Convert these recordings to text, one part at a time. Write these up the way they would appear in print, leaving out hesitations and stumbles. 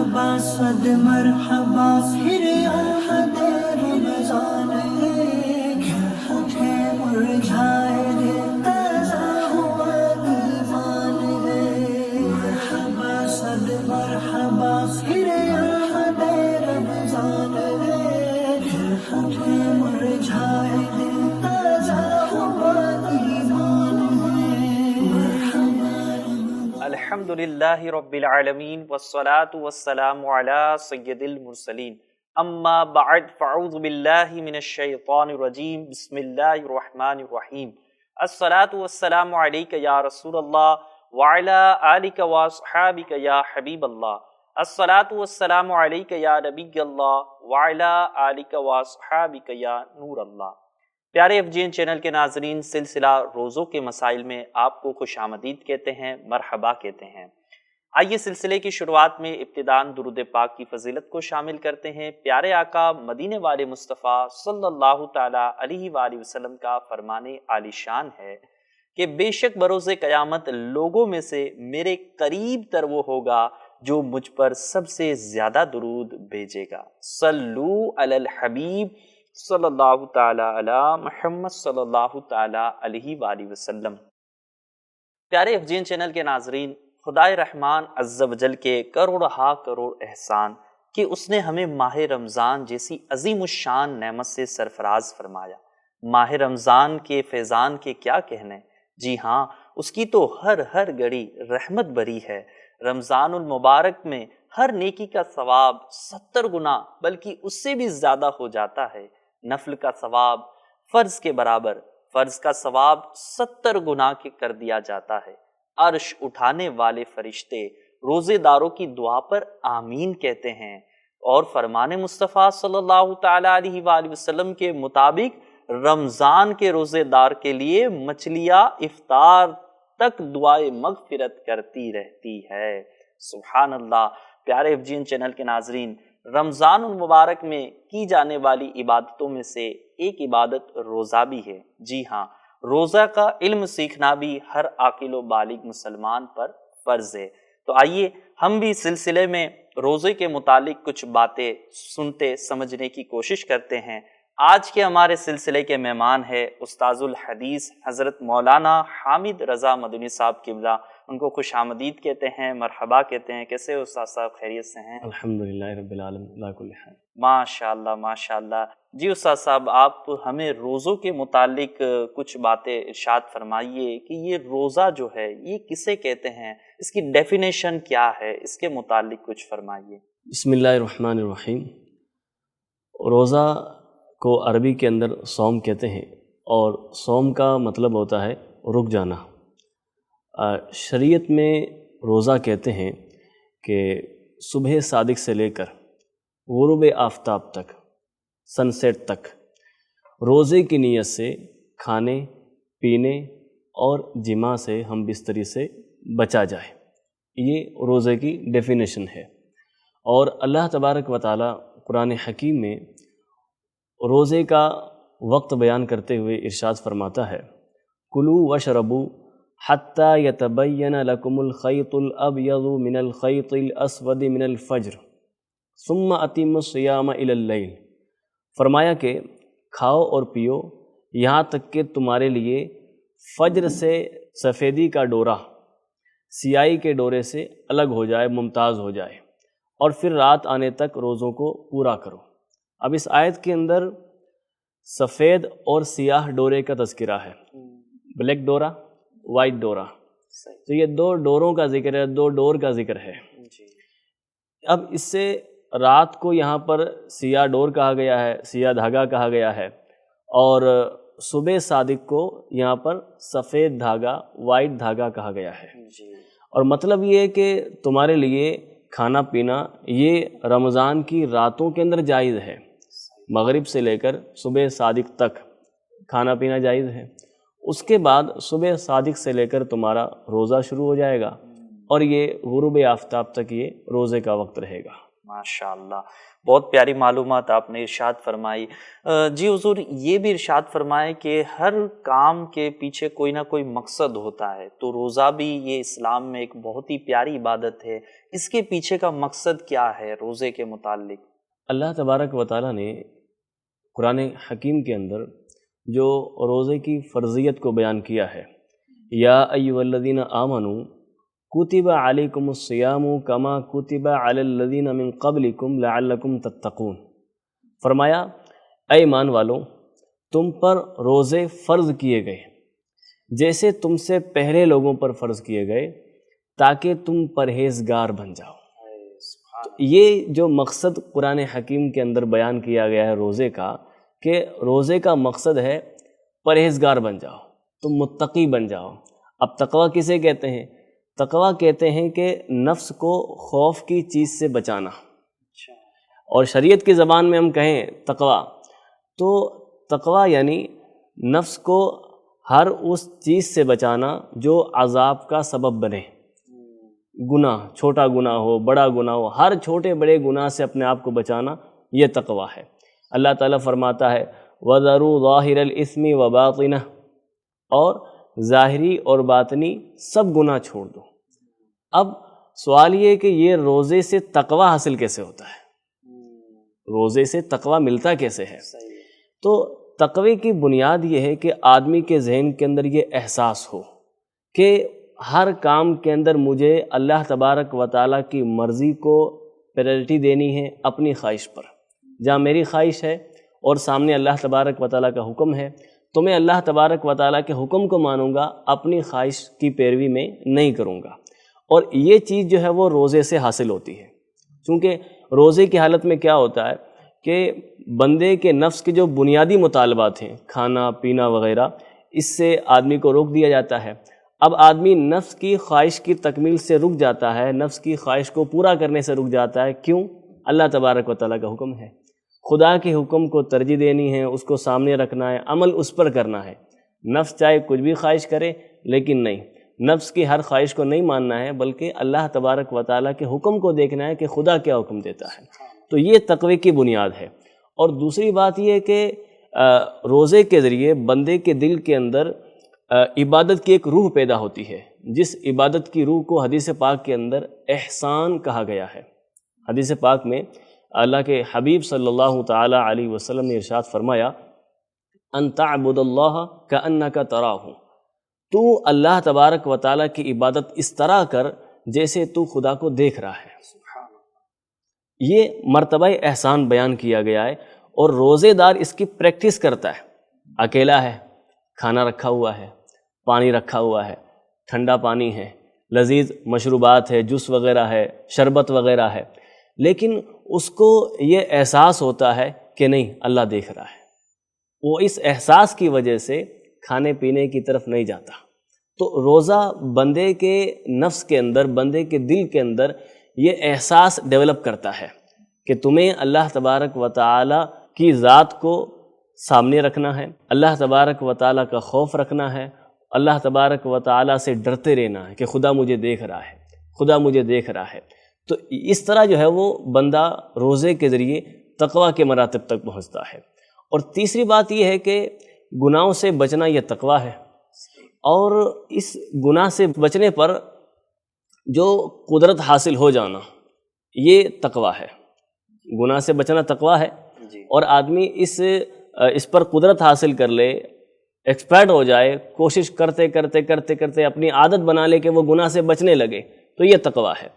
مرحبا صد مرحبا پھر آمد رمضان ہے، ہمیں مرجھائے دے تازہ ہوا ایمان ہے۔ مرحبا صد مرحبا پھر آمد رمضان ہے، ہمیں مرجھائے دے تازہ ہوا ایمان ہے۔ مرحبا الحمدللہ رب العالمین والصلاة والسلام علی سید المرسلین، اما بعد فاعوذ باللہ من الشیطان الرجیم، بسم اللہ الرحمن الرحیم۔ الصلاة والسلام علیک یا رسول اللہ وعلی آلک واصحابک یا حبیب اللہ۔ الصلاة والسلام علیک یا نبی اللہ وعلی آلک واصحابک یا نور اللہ۔ پیارے ایف جی این چینل کے ناظرین، سلسلہ روزوں کے مسائل میں آپ کو خوش آمدید کہتے ہیں، مرحبا کہتے ہیں۔ آئیے سلسلے کی شروعات میں ابتداً درود پاک کی فضیلت کو شامل کرتے ہیں۔ پیارے آقا مدینے والے مصطفیٰ صلی اللہ تعالیٰ علیہ وآلہ وسلم کا فرمان عالی شان ہے کہ بے شک بروز قیامت لوگوں میں سے میرے قریب تر وہ ہوگا جو مجھ پر سب سے زیادہ درود بھیجے گا۔ صلو علی الحبیب صلی اللہ تعالیٰ علی محمد صلی اللہ تعالیٰ علیہ وآلہ وسلم۔ پیارے ایف جی این چینل کے ناظرین، خدائے رحمان عز و جل کے کروڑہا کروڑ احسان کہ اس نے ہمیں ماہ رمضان جیسی عظیم الشان نعمت سے سرفراز فرمایا۔ ماہ رمضان کے فیضان کے کیا کہنے، جی ہاں اس کی تو ہر گھڑی رحمت بری ہے۔ رمضان المبارک میں ہر نیکی کا ثواب 70 گنا بلکہ اس سے بھی زیادہ ہو جاتا ہے۔ نفل کا ثواب فرض کے برابر، فرض کا ثواب 70 گنا کے کر دیا جاتا ہے۔ عرش اٹھانے والے فرشتے روزے داروں کی دعا پر آمین کہتے ہیں، اور فرمان مصطفیٰ صلی اللہ تعالیٰ علیہ وآلہ وسلم کے مطابق رمضان کے روزے دار کے لیے مچھلیاں افطار تک دعائے مغفرت کرتی رہتی ہے۔ سبحان اللہ۔ پیارے ایف جی این چینل کے ناظرین، رمضان المبارک میں کی جانے والی عبادتوں میں سے ایک عبادت روزہ بھی ہے۔ جی ہاں، روزہ کا علم سیکھنا بھی ہر عاقل و بالغ مسلمان پر فرض ہے۔ تو آئیے ہم بھی سلسلے میں روزے کے متعلق کچھ باتیں سنتے سمجھنے کی کوشش کرتے ہیں۔ آج کے ہمارے سلسلے کے مہمان ہے استاذ الحدیث حضرت مولانا حامد رضا مدنی صاحب قبلہ۔ ان کو خوش آمدید کہتے ہیں، مرحبا کہتے ہیں۔ کیسے ہو استاذ صاحب، خیریت سے ہیں؟ الحمدللہ رب العالمین علی کل حال۔ ماشاءاللہ ماشاءاللہ۔ جی استاذ صاحب، آپ ہمیں روزوں کے متعلق کچھ باتیں ارشاد فرمائیے کہ یہ روزہ جو ہے یہ کسے کہتے ہیں، اس کی ڈیفینیشن کیا ہے، اس کے متعلق کچھ فرمائیے۔ بسم اللہ الرحمن الرحیم۔ روزہ کو عربی کے اندر صوم کہتے ہیں، اور صوم کا مطلب ہوتا ہے رک جانا۔ شریعت میں روزہ کہتے ہیں کہ صبح صادق سے لے کر غروب آفتاب تک، سن سیٹ تک روزے کی نیت سے کھانے پینے اور جماع سے ہم بستری سے بچا جائے، یہ روزے کی ڈیفینیشن ہے۔ اور اللہ تبارک و تعالی قرآن حکیم میں روزے کا وقت بیان کرتے ہوئے ارشاد فرماتا ہے، کلوا واشربوا حتی یتبین لکم الخیط الابیض من الخیط الاسود من الفجر ثم اتموا الصیام الی اللیل۔ فرمایا کہ کھاؤ اور پیو یہاں تک کہ تمہارے لیے فجر سے سفیدی کا ڈورا سیاہی کے ڈورے سے الگ ہو جائے، ممتاز ہو جائے، اور پھر رات آنے تک روزوں کو پورا کرو۔ اب اس آیت کے اندر سفید اور سیاہ ڈورے کا تذکرہ ہے، بلیک ڈورا، وائٹ ڈورا۔ تو یہ دو ڈوروں کا ذکر ہے، دو ڈور کا ذکر ہے۔ اب اس سے رات کو یہاں پر سیاہ ڈور کہا گیا ہے، سیاہ دھاگا کہا گیا ہے، اور صبح صادق کو یہاں پر سفید دھاگا، وائٹ دھاگا کہا گیا ہے۔ اور مطلب یہ ہے کہ تمہارے لیے کھانا پینا یہ رمضان کی راتوں کے اندر جائز ہے، مغرب سے لے کر صبح صادق تک کھانا پینا جائز ہے۔ اس کے بعد صبح صادق سے لے کر تمہارا روزہ شروع ہو جائے گا، اور یہ غروب آفتاب تک یہ روزے کا وقت رہے گا۔ ماشاء اللہ، بہت پیاری معلومات آپ نے ارشاد فرمائی۔ جی حضور، یہ بھی ارشاد فرمائے کہ ہر کام کے پیچھے کوئی نہ کوئی مقصد ہوتا ہے، تو روزہ بھی یہ اسلام میں ایک بہت ہی پیاری عبادت ہے، اس کے پیچھے کا مقصد کیا ہے روزے کے متعلق؟ اللہ تبارک و تعالیٰ نے قرآن حکیم کے اندر جو روزے کی فرضیت کو بیان کیا ہے، یا ایھا الذین آمنوا کتب علیکم الصیام کما کتب علی الذین من قبلکم لعلکم تتقون، فرمایا اے ایمان والو، تم پر روزے فرض کیے گئے جیسے تم سے پہلے لوگوں پر فرض کیے گئے تاکہ تم پرہیزگار بن جاؤ۔ تو یہ جو مقصد قرآن حکیم کے اندر بیان کیا گیا ہے روزے کا، کہ روزے کا مقصد ہے پرہیزگار بن جاؤ، تم متقی بن جاؤ۔ اب تقوی کسے کہتے ہیں؟ تقوی کہتے ہیں کہ نفس کو خوف کی چیز سے بچانا، اور شریعت کی زبان میں ہم کہیں تقوی تو تقوی یعنی نفس کو ہر اس چیز سے بچانا جو عذاب کا سبب بنے، گناہ، چھوٹا گناہ ہو بڑا گناہ ہو، ہر چھوٹے بڑے گناہ سے اپنے آپ کو بچانا، یہ تقوی ہے۔ اللہ تعالیٰ فرماتا ہے وَذَرُوا ظَاهِرَ الْإِثْمِ وَبَاطِنَهُ، اور ظاہری اور باطنی سب گناہ چھوڑ دو۔ اب سوال یہ ہے کہ یہ روزے سے تقوی حاصل کیسے ہوتا ہے؟ روزے سے تقوی ملتا کیسے ہے؟ تو تقوی کی بنیاد یہ ہے کہ آدمی کے ذہن کے اندر یہ احساس ہو کہ ہر کام کے اندر مجھے اللہ تبارک و تعالیٰ کی مرضی کو پریورٹی دینی ہے اپنی خواہش پر۔ جہاں میری خواہش ہے اور سامنے اللہ تبارک و تعالیٰ کا حکم ہے تو میں اللہ تبارک و تعالیٰ کے حکم کو مانوں گا، اپنی خواہش کی پیروی میں نہیں کروں گا۔ اور یہ چیز جو ہے وہ روزے سے حاصل ہوتی ہے، چونکہ روزے کی حالت میں کیا ہوتا ہے کہ بندے کے نفس کے جو بنیادی مطالبات ہیں، کھانا پینا وغیرہ، اس سے آدمی کو روک دیا جاتا ہے۔ اب آدمی نفس کی خواہش کی تکمیل سے رک جاتا ہے، نفس کی خواہش کو پورا کرنے سے رک جاتا ہے۔ کیوں؟ اللہ تبارک و تعالیٰ کا حکم ہے، خدا کے حکم کو ترجیح دینی ہے، اس کو سامنے رکھنا ہے، عمل اس پر کرنا ہے۔ نفس چاہے کچھ بھی خواہش کرے، لیکن نہیں، نفس کی ہر خواہش کو نہیں ماننا ہے، بلکہ اللہ تبارک و تعالیٰ کے حکم کو دیکھنا ہے کہ خدا کیا حکم دیتا ہے۔ تو یہ تقوی کی بنیاد ہے۔ اور دوسری بات یہ ہے کہ روزے کے ذریعے بندے کے دل کے اندر عبادت کی ایک روح پیدا ہوتی ہے، جس عبادت کی روح کو حدیث پاک کے اندر احسان کہا گیا ہے۔ حدیث پاک میں اللہ کے حبیب صلی اللہ تعالی علیہ وسلم نے ارشاد فرمایا ان تعبد اللہ کأنک تراہ، تو اللہ تبارک و تعالیٰ کی عبادت اس طرح کر جیسے تو خدا کو دیکھ رہا ہے۔ یہ مرتبہ احسان بیان کیا گیا ہے، اور روزے دار اس کی پریکٹس کرتا ہے۔ اکیلا ہے، کھانا رکھا ہوا ہے، پانی رکھا ہوا ہے، ٹھنڈا پانی ہے، لذیذ مشروبات ہے، جوس وغیرہ ہے، شربت وغیرہ ہے، لیکن اس کو یہ احساس ہوتا ہے کہ نہیں، اللہ دیکھ رہا ہے۔ وہ اس احساس کی وجہ سے کھانے پینے کی طرف نہیں جاتا۔ تو روزہ بندے کے نفس کے اندر، بندے کے دل کے اندر یہ احساس ڈیولپ کرتا ہے کہ تمہیں اللہ تبارک و تعالیٰ کی ذات کو سامنے رکھنا ہے، اللہ تبارک و تعالیٰ کا خوف رکھنا ہے، اللہ تبارک و تعالیٰ سے ڈرتے رہنا ہے کہ خدا مجھے دیکھ رہا ہے، خدا مجھے دیکھ رہا ہے۔ تو اس طرح جو ہے وہ بندہ روزے کے ذریعے تقوی کے مراتب تک پہنچتا ہے۔ اور تیسری بات یہ ہے کہ گناہوں سے بچنا یہ تقوی ہے، اور اس گناہ سے بچنے پر جو قدرت حاصل ہو جانا یہ تقوی ہے۔ گناہ سے بچنا تقوی ہے، اور آدمی اس پر قدرت حاصل کر لے، ایکسپرٹ ہو جائے، کوشش کرتے کرتے کرتے کرتے اپنی عادت بنا لے کہ وہ گناہ سے بچنے لگے، تو یہ تقوی ہے۔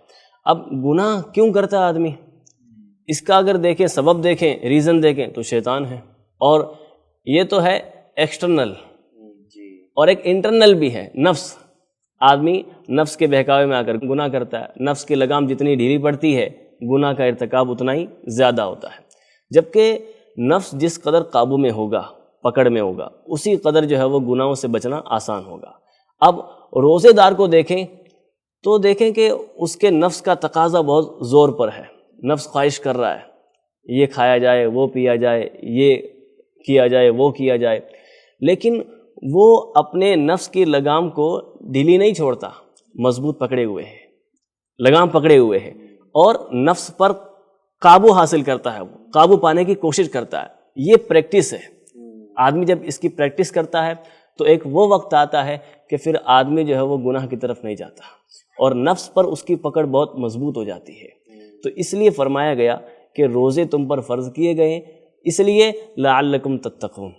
اب گناہ کیوں کرتا ہے آدمی؟ اس کا اگر دیکھیں، سبب دیکھیں، ریزن دیکھیں تو شیطان ہے، اور یہ تو ہے ایکسٹرنل، اور ایک انٹرنل بھی ہے، نفس۔ آدمی نفس کے بہکاوے میں آ کر گناہ کرتا ہے، نفس کی لگام جتنی ڈھیلی پڑتی ہے گناہ کا ارتکاب اتنا ہی زیادہ ہوتا ہے۔ جبکہ نفس جس قدر قابو میں ہوگا، پکڑ میں ہوگا، اسی قدر جو ہے وہ گناہوں سے بچنا آسان ہوگا۔ اب روزے دار کو دیکھیں تو دیکھیں کہ اس کے نفس کا تقاضا بہت زور پر ہے، نفس خواہش کر رہا ہے یہ کھایا جائے، وہ پیا جائے، یہ کیا جائے، وہ کیا جائے، لیکن وہ اپنے نفس کی لگام کو ڈھیلی نہیں چھوڑتا، مضبوط پکڑے ہوئے ہے، لگام پکڑے ہوئے ہے، اور نفس پر قابو حاصل کرتا ہے، وہ قابو پانے کی کوشش کرتا ہے. یہ پریکٹس ہے. آدمی جب اس کی پریکٹس کرتا ہے تو ایک وہ وقت آتا ہے کہ پھر آدمی جو ہے وہ گناہ کی طرف نہیں جاتا اور نفس پر اس کی پکڑ بہت مضبوط ہو جاتی ہے. تو اس لیے فرمایا گیا کہ روزے تم پر فرض کیے گئے ہیں اس لیے لعلکم تتقون،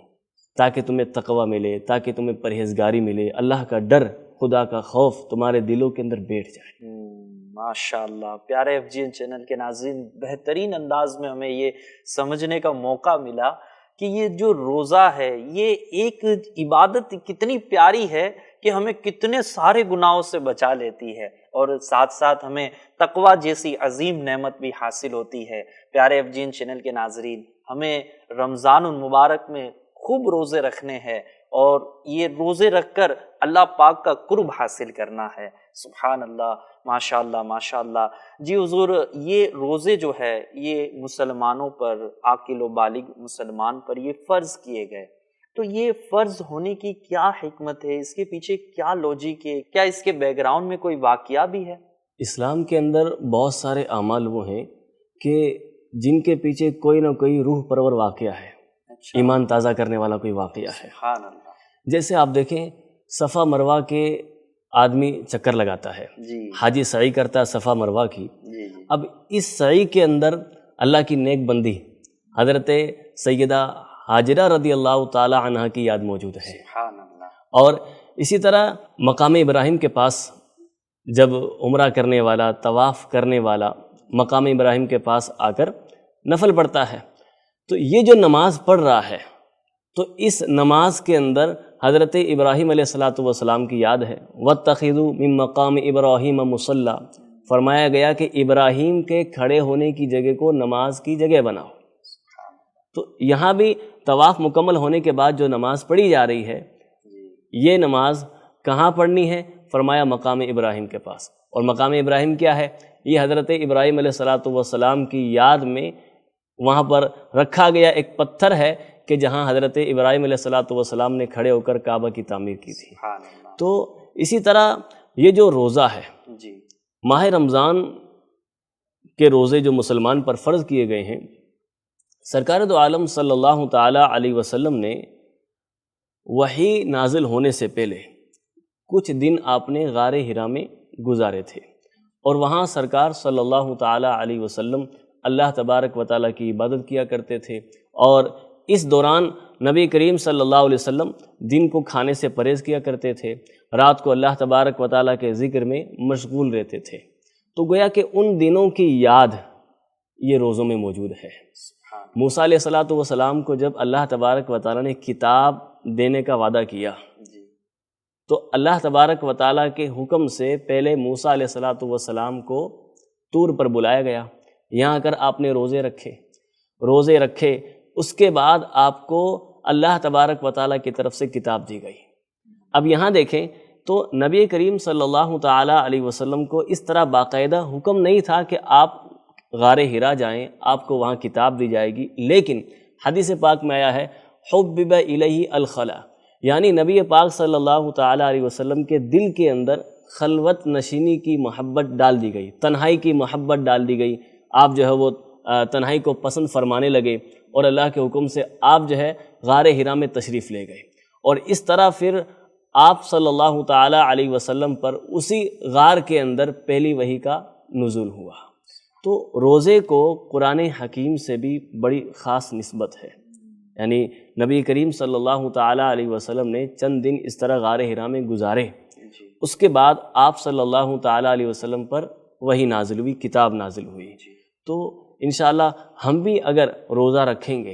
تاکہ تمہیں تقوی ملے، تاکہ تمہیں پرہیزگاری ملے، اللہ کا ڈر، خدا کا خوف تمہارے دلوں کے اندر بیٹھ جائے. ماشاء اللہ. پیارے FGN چینل کے ناظرین، بہترین انداز میں ہمیں یہ سمجھنے کا موقع ملا کہ یہ جو روزہ ہے یہ ایک عبادت کتنی پیاری ہے کہ ہمیں کتنے سارے گناہوں سے بچا لیتی ہے اور ساتھ ساتھ ہمیں تقوی جیسی عظیم نعمت بھی حاصل ہوتی ہے. پیارے FGN چینل کے ناظرین، ہمیں رمضان المبارک میں خوب روزے رکھنے ہیں اور یہ روزے رکھ کر اللہ پاک کا قرب حاصل کرنا ہے. سبحان اللہ، ماشاء اللہ ماشاء اللہ. جی حضور، یہ روزے جو ہے یہ مسلمانوں پر، عاقل و بالغ مسلمان پر یہ فرض کیے گئے، تو یہ فرض ہونے کی کیا حکمت ہے؟ اس کے پیچھے کیا لوجک ہے؟ کیا اس کے بیک گراؤنڈ میں کوئی واقعہ بھی ہے؟ اسلام کے اندر بہت سارے اعمال وہ ہیں کہ جن کے پیچھے کوئی نہ کوئی روح پرور واقعہ ہے، ایمان تازہ کرنے والا کوئی واقعہ ہے. سبحان اللہ. جیسے آپ دیکھیں صفا مروہ کے آدمی چکر لگاتا ہے، جی حاجی سعی کرتا ہے صفا مروہ کی. جی جی. اب اس سعی کے اندر اللہ کی نیک بندی حضرت سیدہ ہاجرہ رضی اللہ تعالی عنہ کی یاد موجود ہے. سبحان اللہ. اور اسی طرح مقام ابراہیم کے پاس جب عمرہ کرنے والا، طواف کرنے والا مقام ابراہیم کے پاس آ کر نفل پڑھتا ہے، تو یہ جو نماز پڑھ رہا ہے تو اس نماز کے اندر حضرت ابراہیم علیہ السلام کی یاد ہے. وَاتَّخِذُوا مِن مَّقَامِ إِبْرَاهِيمَ مُصَلًّى، فرمایا گیا کہ ابراہیم کے کھڑے ہونے کی جگہ کو نماز کی جگہ بناؤ. تو یہاں بھی طواف مکمل ہونے کے بعد جو نماز پڑھی جا رہی ہے یہ نماز کہاں پڑھنی ہے؟ فرمایا مقام ابراہیم کے پاس. اور مقام ابراہیم کیا ہے؟ یہ حضرت ابراہیم علیہ السلام کی یاد میں وہاں پر رکھا گیا ایک پتھر ہے کہ جہاں حضرت ابراہیم علیہ السلام نے کھڑے ہو کر کعبہ کی تعمیر کی تھی. تو اسی طرح یہ جو روزہ ہے، جی ماہ رمضان کے روزے جو مسلمان پر فرض کیے گئے ہیں، سرکار دو عالم صلی اللہ تعالی علیہ وسلم نے وحی نازل ہونے سے پہلے کچھ دن آپ نے غار حرا میں گزارے تھے اور وہاں سرکار صلی اللہ تعالی علیہ وسلم اللہ تبارک و تعالیٰ کی عبادت کیا کرتے تھے. اور اس دوران نبی کریم صلی اللہ علیہ وسلم دن کو کھانے سے پرہیز کیا کرتے تھے، رات کو اللہ تبارک و تعالیٰ کے ذکر میں مشغول رہتے تھے. تو گویا کہ ان دنوں کی یاد یہ روزوں میں موجود ہے. موسیٰ علیہ السلام کو جب اللہ تبارک و تعالیٰ نے کتاب دینے کا وعدہ کیا تو اللہ تبارک و تعالیٰ کے حکم سے پہلے موسیٰ علیہ السلام کو طور پر بلایا گیا. یہاں کر آپ نے روزے رکھے، اس کے بعد آپ کو اللہ تبارک و تعالیٰ کی طرف سے کتاب دی گئی. اب یہاں دیکھیں تو نبی کریم صلی اللہ تعالی علیہ وسلم کو اس طرح باقاعدہ حکم نہیں تھا کہ آپ غار حرا جائیں، آپ کو وہاں کتاب دی جائے گی، لیکن حدیث پاک میں آیا ہے حبب الیہ الخلا، یعنی نبی پاک صلی اللہ تعالی علیہ وسلم کے دل کے اندر خلوت نشینی کی محبت ڈال دی گئی، تنہائی کی محبت ڈال دی گئی. آپ جو ہے وہ تنہائی کو پسند فرمانے لگے اور اللہ کے حکم سے آپ جو ہے غار حرا میں تشریف لے گئے. اور اس طرح پھر آپ صلی اللہ تعالی علیہ وسلم پر اسی غار کے اندر پہلی وحی کا نزول ہوا. تو روزے کو قرآن حکیم سے بھی بڑی خاص نسبت ہے. یعنی نبی کریم صلی اللہ تعالی علیہ وسلم نے چند دن اس طرح غار حرا میں گزارے، اس کے بعد آپ صلی اللہ تعالی علیہ وسلم پر وحی نازل ہوئی، کتاب نازل ہوئی. تو انشاءاللہ ہم بھی اگر روزہ رکھیں گے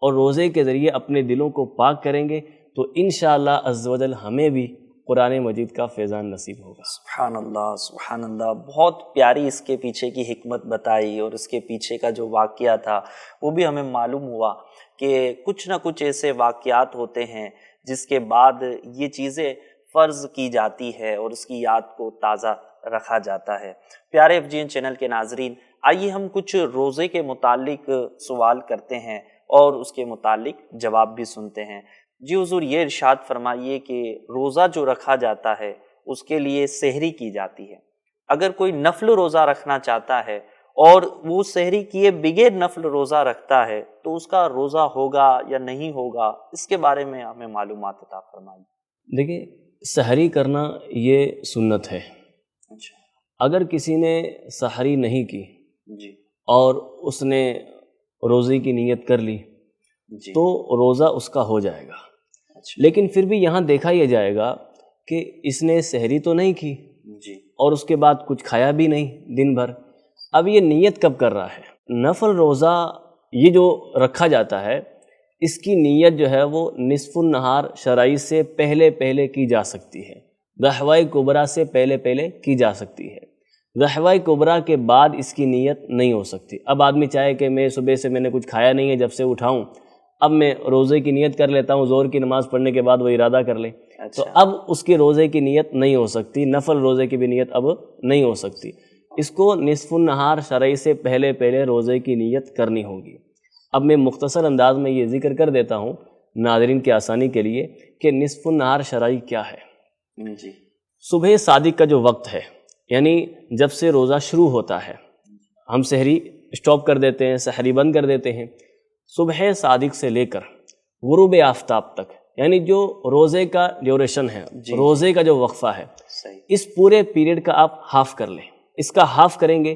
اور روزے کے ذریعے اپنے دلوں کو پاک کریں گے تو انشاءاللہ عز و جل ہمیں بھی قرآن مجید کا فیضان نصیب ہوگا. سبحان اللہ سبحان اللہ. بہت پیاری اس کے پیچھے کی حکمت بتائی اور اس کے پیچھے کا جو واقعہ تھا وہ بھی ہمیں معلوم ہوا کہ کچھ نہ کچھ ایسے واقعات ہوتے ہیں جس کے بعد یہ چیزیں فرض کی جاتی ہے اور اس کی یاد کو تازہ رکھا جاتا ہے. پیارے FGN چینل کے ناظرین، آئیے ہم کچھ روزے کے متعلق سوال کرتے ہیں اور اس کے متعلق جواب بھی سنتے ہیں. جی حضور، یہ ارشاد فرمائیے کہ روزہ جو رکھا جاتا ہے اس کے لیے سحری کی جاتی ہے. اگر کوئی نفل روزہ رکھنا چاہتا ہے اور وہ سحری کیے بغیر نفل روزہ رکھتا ہے تو اس کا روزہ ہوگا یا نہیں ہوگا، اس کے بارے میں ہمیں معلومات عطا فرمائیے۔ دیکھیں، سحری کرنا یہ سنت ہے۔ اچھا اگر کسی نے سحری نہیں کی جی اور اس نے روزے کی نیت کر لی جی تو روزہ اس کا ہو جائے گا، اچھا لیکن پھر بھی یہاں دیکھا یہ جائے گا کہ اس نے سحری تو نہیں کی جی اور اس کے بعد کچھ کھایا بھی نہیں دن بھر۔ اب یہ نیت کب کر رہا ہے؟ نفل روزہ یہ جو رکھا جاتا ہے اس کی نیت جو ہے وہ نصف النہار شرعی سے پہلے پہلے کی جا سکتی ہے، ضحوہ کبریٰ سے پہلے پہلے کی جا سکتی ہے۔ ضحوہ کبریٰ کے بعد اس کی نیت نہیں ہو سکتی۔ اب آدمی چاہے کہ میں صبح سے میں نے کچھ کھایا نہیں ہے، جب سے اٹھاؤں اب میں روزے کی نیت کر لیتا ہوں، ظہر کی نماز پڑھنے کے بعد وہ ارادہ کر لے، تو اب اس کے روزے کی نیت نہیں ہو سکتی، نفل روزے کی بھی نیت اب نہیں ہو سکتی۔ اس کو نصف النہار شرعی سے پہلے پہلے روزے کی نیت کرنی ہوگی۔ اب میں مختصر انداز میں یہ ذکر کر دیتا ہوں ناظرین کی آسانی کے لیے کہ نصف النہار شرعی کیا ہے۔ جی صبح صادق کا جو وقت ہے، یعنی جب سے روزہ شروع ہوتا ہے، ہم سحری اسٹاپ کر دیتے ہیں، سحری بند کر دیتے ہیں، صبح صادق سے لے کر غروب آفتاب تک، یعنی جو روزے کا ڈیوریشن ہے، روزے کا جو وقفہ ہے، صحیح، اس پورے پیریڈ کا آپ ہاف کر لیں۔ اس کا ہاف کریں گے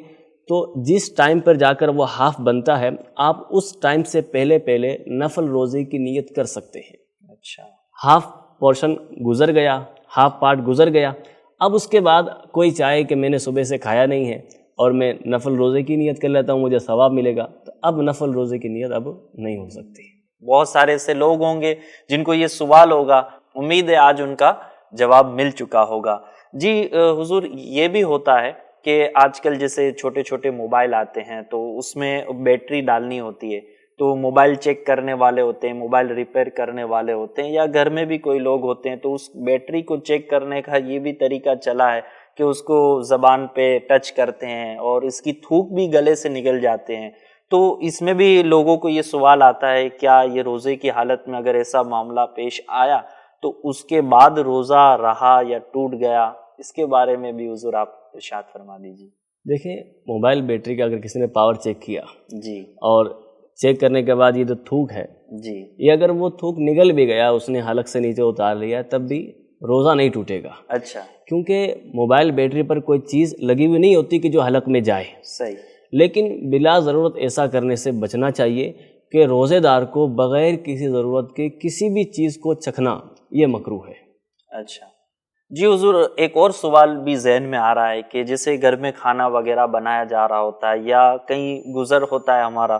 تو جس ٹائم پر جا کر وہ ہاف بنتا ہے آپ اس ٹائم سے پہلے پہلے نفل روزے کی نیت کر سکتے ہیں۔ اچھا ہاف پورشن گزر گیا، ہاف پارٹ گزر گیا، اب اس کے بعد کوئی چاہے کہ میں نے صبح سے کھایا نہیں ہے اور میں نفل روزے کی نیت کر لیتا ہوں، مجھے ثواب ملے گا، تو اب نفل روزے کی نیت اب نہیں ہو سکتی۔ بہت سارے ایسے لوگ ہوں گے جن کو یہ سوال ہوگا، امید ہے آج ان کا جواب مل چکا ہوگا۔ جی حضور، یہ بھی ہوتا ہے کہ آج کل جیسے چھوٹے چھوٹے موبائل آتے ہیں تو اس میں بیٹری ڈالنی ہوتی ہے، تو موبائل چیک کرنے والے ہوتے ہیں، موبائل ریپیئر کرنے والے ہوتے ہیں، یا گھر میں بھی کوئی لوگ ہوتے ہیں تو اس بیٹری کو چیک کرنے کا یہ بھی طریقہ چلا ہے کہ اس کو زبان پہ ٹچ کرتے ہیں اور اس کی تھوک بھی گلے سے نکل جاتے ہیں۔ تو اس میں بھی لوگوں کو یہ سوال آتا ہے کیا یہ روزے کی حالت میں اگر ایسا معاملہ پیش آیا تو اس کے بعد روزہ رہا یا ٹوٹ گیا؟ اس کے بارے میں بھی حضور آپ ارشاد فرما دیجیے۔ دیکھیں، موبائل بیٹری کا اگر کسی نے پاور چیک کیا جی اور چیک کرنے کے بعد یہ جو تھوک ہے، جی یہ اگر وہ تھوک نگل بھی گیا، اس نے حلق سے نیچے اتار لیا، تب بھی روزہ نہیں ٹوٹے گا، اچھا کیونکہ موبائل بیٹری پر کوئی چیز لگی ہوئی نہیں ہوتی کہ جو حلق میں جائے۔ صحیح، لیکن بلا ضرورت ایسا کرنے سے بچنا چاہیے کہ روزے دار کو بغیر کسی ضرورت کے کسی بھی چیز کو چکھنا یہ مکروہ ہے۔ اچھا جی حضور، ایک اور سوال بھی ذہن میں آ رہا ہے کہ جیسے گھر میں کھانا وغیرہ بنایا جا رہا ہوتا ہے یا کہیں گزر ہوتا ہے ہمارا،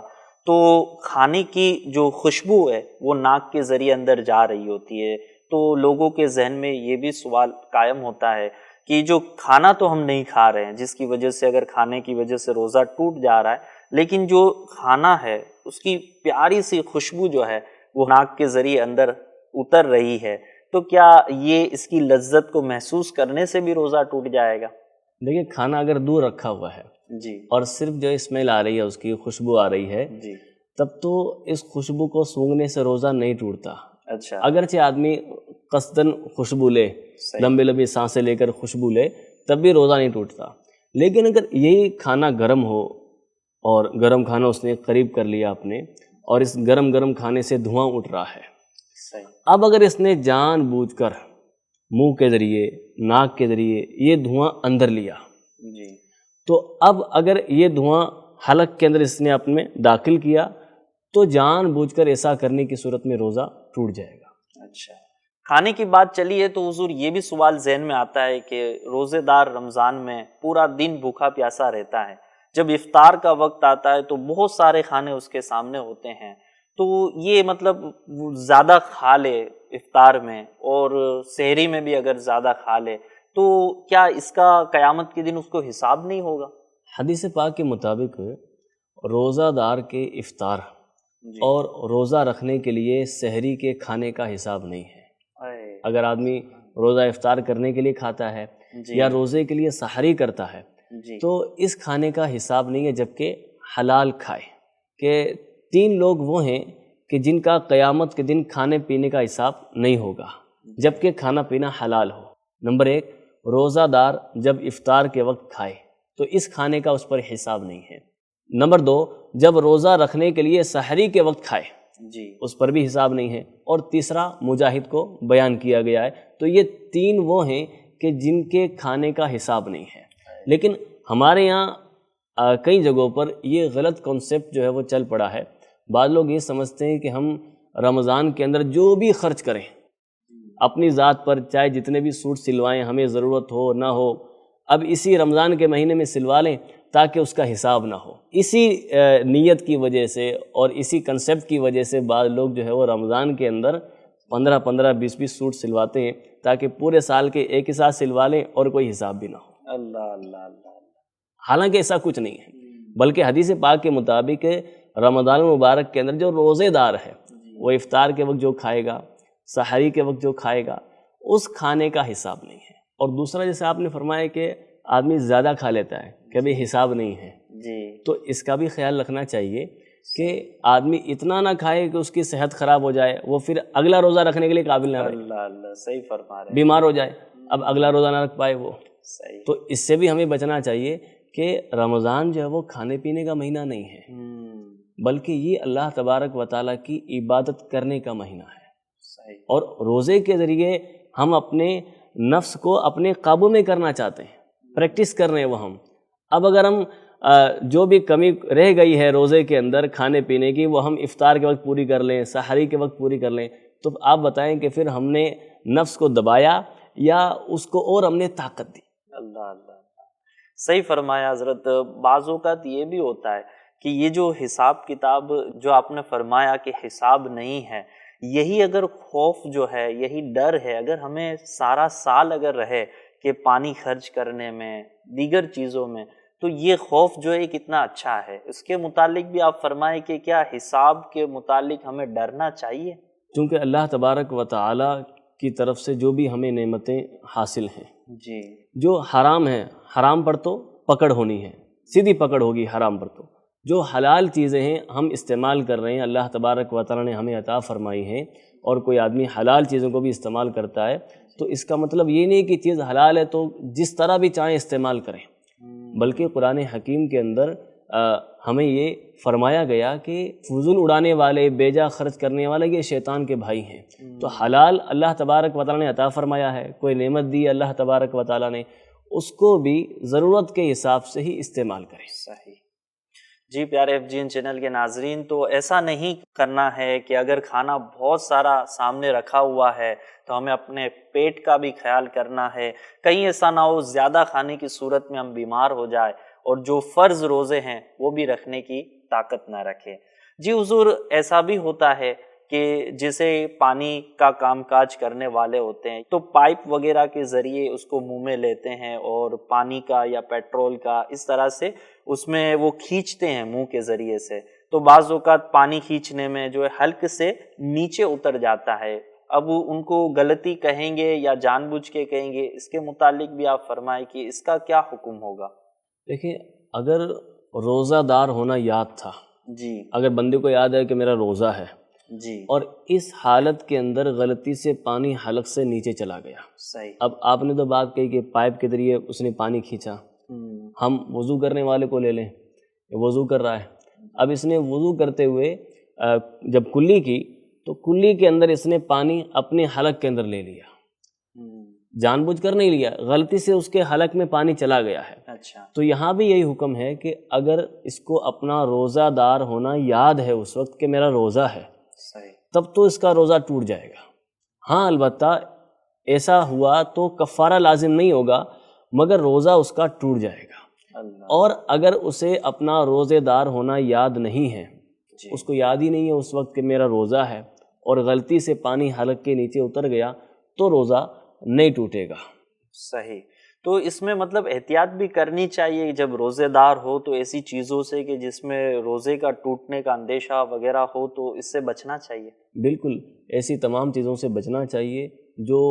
تو کھانے کی جو خوشبو ہے وہ ناک کے ذریعے اندر جا رہی ہوتی ہے، تو لوگوں کے ذہن میں یہ بھی سوال قائم ہوتا ہے کہ جو کھانا تو ہم نہیں کھا رہے ہیں، جس کی وجہ سے اگر کھانے کی وجہ سے روزہ ٹوٹ جا رہا ہے، لیکن جو کھانا ہے اس کی پیاری سی خوشبو جو ہے وہ ناک کے ذریعے اندر اتر رہی ہے، تو کیا یہ اس کی لذت کو محسوس کرنے سے بھی روزہ ٹوٹ جائے گا؟ دیکھیں، کھانا اگر دور رکھا ہوا ہے جی اور صرف جو اسمیل آ رہی ہے، اس کی خوشبو آ رہی ہے، جی تب تو اس خوشبو کو سونگھنے سے روزہ نہیں ٹوٹتا۔ اچھا اگرچہ آدمی قصداً خوشبو لے، صحیح، لمبی لمبی سانسیں لے کر خوشبو لے، تب بھی روزہ نہیں ٹوٹتا۔ لیکن اگر یہی کھانا گرم ہو اور گرم کھانا اس نے قریب کر لیا اپنے، اور اس گرم گرم کھانے سے دھواں اٹھ رہا ہے، صحیح، اب اگر اس نے جان بوجھ کر منہ کے ذریعے، ناک کے ذریعے یہ دھواں اندر لیا، جی تو اب اگر یہ دھواں حلق کے اندر اس نے اپنے داخل کیا تو جان بوجھ کر ایسا کرنے کی صورت میں روزہ ٹوٹ جائے گا۔ اچھا، کھانے کی بات چلی ہے تو حضور یہ بھی سوال ذہن میں آتا ہے کہ روزے دار رمضان میں پورا دن بھوکا پیاسا رہتا ہے، جب افطار کا وقت آتا ہے تو بہت سارے کھانے اس کے سامنے ہوتے ہیں، تو یہ مطلب زیادہ کھا لے افطار میں اور سحری میں بھی اگر زیادہ کھا لے تو کیا اس کا قیامت کے دن اس کو حساب نہیں ہوگا؟ حدیث پاک کے مطابق روزہ دار کے افطار جی اور روزہ رکھنے کے لیے سحری کے کھانے کا حساب نہیں ہے۔ اگر آدمی روزہ افطار کرنے کے لیے کھاتا ہے جی یا روزے کے لیے سحری کرتا ہے جی تو اس کھانے کا حساب نہیں ہے، جبکہ حلال کھائے۔ کہ 3 لوگ وہ ہیں کہ جن کا قیامت کے دن کھانے پینے کا حساب نہیں ہوگا جبکہ کھانا پینا حلال ہو۔ نمبر 1، روزہ دار جب افطار کے وقت کھائے تو اس کھانے کا اس پر حساب نہیں ہے۔ نمبر 2، جب روزہ رکھنے کے لیے سحری کے وقت کھائے جی اس پر بھی حساب نہیں ہے، اور تیسرا مجاہد کو بیان کیا گیا ہے۔ تو یہ 3 وہ ہیں کہ جن کے کھانے کا حساب نہیں ہے۔ لیکن ہمارے یہاں کئی جگہوں پر یہ غلط کنسیپٹ جو ہے وہ چل پڑا ہے۔ بعض لوگ یہ سمجھتے ہیں کہ ہم رمضان کے اندر جو بھی خرچ کریں اپنی ذات پر، چاہے جتنے بھی سوٹ سلوائیں، ہمیں ضرورت ہو نہ ہو، اب اسی رمضان کے مہینے میں سلوا لیں تاکہ اس کا حساب نہ ہو۔ اسی نیت کی وجہ سے اور اسی کنسیپٹ کی وجہ سے بعض لوگ جو ہے وہ رمضان کے اندر 15 20 سوٹ سلواتے ہیں تاکہ پورے سال کے ایک ہی ساتھ سلوا لیں اور کوئی حساب بھی نہ ہو۔ اللہ اللہ اللہ۔ حالانکہ ایسا کچھ نہیں ہے، بلکہ حدیث پاک کے مطابق رمضان المبارک کے اندر جو روزے دار ہے وہ افطار کے وقت جو کھائے گا، سحری کے وقت جو کھائے گا، اس کھانے کا حساب نہیں ہے۔ اور دوسرا جیسے آپ نے فرمایا کہ آدمی زیادہ کھا لیتا ہے، کبھی حساب نہیں ہے، جی تو اس کا بھی خیال رکھنا چاہیے کہ آدمی اتنا نہ کھائے کہ اس کی صحت خراب ہو جائے، وہ پھر اگلا روزہ رکھنے کے لیے قابل نہ رہے، اللہ اللہ، صحیح فرما رہے ہیں، بیمار ہو جائے، اب اگلا روزہ نہ رکھ پائے وہ۔ صحیح۔ تو اس سے بھی ہمیں بچنا چاہیے کہ رمضان جو ہے وہ کھانے پینے کا مہینہ نہیں ہے، بلکہ یہ اللہ تبارک و تعالیٰ کی عبادت کرنے کا مہینہ ہے۔ صحیح۔ اور روزے کے ذریعے ہم اپنے نفس کو اپنے قابو میں کرنا چاہتے ہیں، پریکٹس کر رہے ہیں وہ ہم۔ اب اگر ہم جو بھی کمی رہ گئی ہے روزے کے اندر کھانے پینے کی، وہ ہم افطار کے وقت پوری کر لیں، سحری کے وقت پوری کر لیں، تو آپ بتائیں کہ پھر ہم نے نفس کو دبایا یا اس کو اور ہم نے طاقت دی؟ اللہ اللہ، صحیح فرمایا حضرت۔ بعض اوقات یہ بھی ہوتا ہے کہ یہ جو حساب کتاب جو آپ نے فرمایا کہ حساب نہیں ہے، یہی اگر خوف جو ہے، یہی ڈر ہے، اگر ہمیں سارا سال اگر رہے کہ پانی خرچ کرنے میں، دیگر چیزوں میں، تو یہ خوف جو ہے کتنا اچھا ہے۔ اس کے متعلق بھی آپ فرمائیں کہ کیا حساب کے متعلق ہمیں ڈرنا چاہیے؟ چونکہ اللہ تبارک و تعالیٰ کی طرف سے جو بھی ہمیں نعمتیں حاصل ہیں، جی جو حرام ہیں، حرام پر تو پکڑ ہونی ہے، سیدھی پکڑ ہوگی حرام پر تو۔ جو حلال چیزیں ہیں ہم استعمال کر رہے ہیں، اللہ تبارک و تعالیٰ نے ہمیں عطا فرمائی ہیں، اور کوئی آدمی حلال چیزوں کو بھی استعمال کرتا ہے تو اس کا مطلب یہ نہیں کہ چیز حلال ہے تو جس طرح بھی چاہیں استعمال کریں، بلکہ قرآن حکیم کے اندر ہمیں یہ فرمایا گیا کہ فضول اڑانے والے، بیجا خرچ کرنے والے یہ شیطان کے بھائی ہیں۔ تو حلال اللہ تبارک و تعالیٰ نے عطا فرمایا ہے، کوئی نعمت دی اللہ تبارک و تعالیٰ نے، اس کو بھی ضرورت کے حساب سے ہی استعمال کریں۔ صحیح۔ جی پیارے FGN چینل کے ناظرین، تو ایسا نہیں کرنا ہے کہ اگر کھانا بہت سارا سامنے رکھا ہوا ہے تو ہمیں اپنے پیٹ کا بھی خیال کرنا ہے، کہیں ایسا نہ ہو زیادہ کھانے کی صورت میں ہم بیمار ہو جائے اور جو فرض روزے ہیں وہ بھی رکھنے کی طاقت نہ رکھیں۔ جی حضور، ایسا بھی ہوتا ہے کہ جیسے پانی کا کام کاج کرنے والے ہوتے ہیں تو پائپ وغیرہ کے ذریعے اس کو منہ میں لیتے ہیں اور پانی کا یا پیٹرول کا اس طرح سے اس میں وہ کھینچتے ہیں منہ کے ذریعے سے، تو بعض اوقات پانی کھینچنے میں جو ہے حلق سے نیچے اتر جاتا ہے۔ اب ان کو غلطی کہیں گے یا جان بوجھ کے کہیں گے، اس کے متعلق بھی آپ فرمائیں کہ اس کا کیا حکم ہوگا؟ دیکھیں، اگر روزہ دار ہونا یاد تھا، جی اگر بندے کو یاد ہے کہ میرا روزہ ہے، جی اور اس حالت کے اندر غلطی سے پانی حلق سے نیچے چلا گیا، صحیح۔ اب آپ نے تو بات کہی کہ پائپ کے ذریعے اس نے پانی کھینچا، ہم وضو کرنے والے کو لے لیں، وضو کر رہا ہے، اب اس نے وضو کرتے ہوئے جب کلی کی تو کلی کے اندر اس نے پانی اپنے حلق کے اندر لے لیا، جان بوجھ کر نہیں لیا، غلطی سے اس کے حلق میں پانی چلا گیا ہے۔ اچھا، تو یہاں بھی یہی حکم ہے کہ اگر اس کو اپنا روزہ دار ہونا یاد ہے اس وقت کہ میرا روزہ ہے، صحیح، تب تو اس کا روزہ ٹوٹ جائے گا۔ ہاں البتہ ایسا ہوا تو کفارہ لازم نہیں ہوگا، مگر روزہ اس کا ٹوٹ جائے گا۔ اللہ، اور اگر اسے اپنا روزے دار ہونا یاد نہیں ہے، جی اس کو یاد ہی نہیں ہے اس وقت کہ میرا روزہ ہے، اور غلطی سے پانی حلق کے نیچے اتر گیا، تو روزہ نہیں ٹوٹے گا۔ صحیح۔ تو اس میں مطلب احتیاط بھی کرنی چاہیے جب روزے دار ہو تو ایسی چیزوں سے کہ جس میں روزے کا ٹوٹنے کا اندیشہ وغیرہ ہو تو اس سے بچنا چاہیے۔ بالکل، ایسی تمام چیزوں سے بچنا چاہیے جو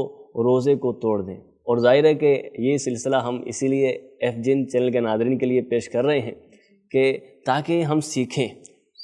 روزے کو توڑ دیں۔ اور ظاہر ہے کہ یہ سلسلہ ہم اسی لیے FGN چینل کے ناظرین کے لیے پیش کر رہے ہیں کہ تاکہ ہم سیکھیں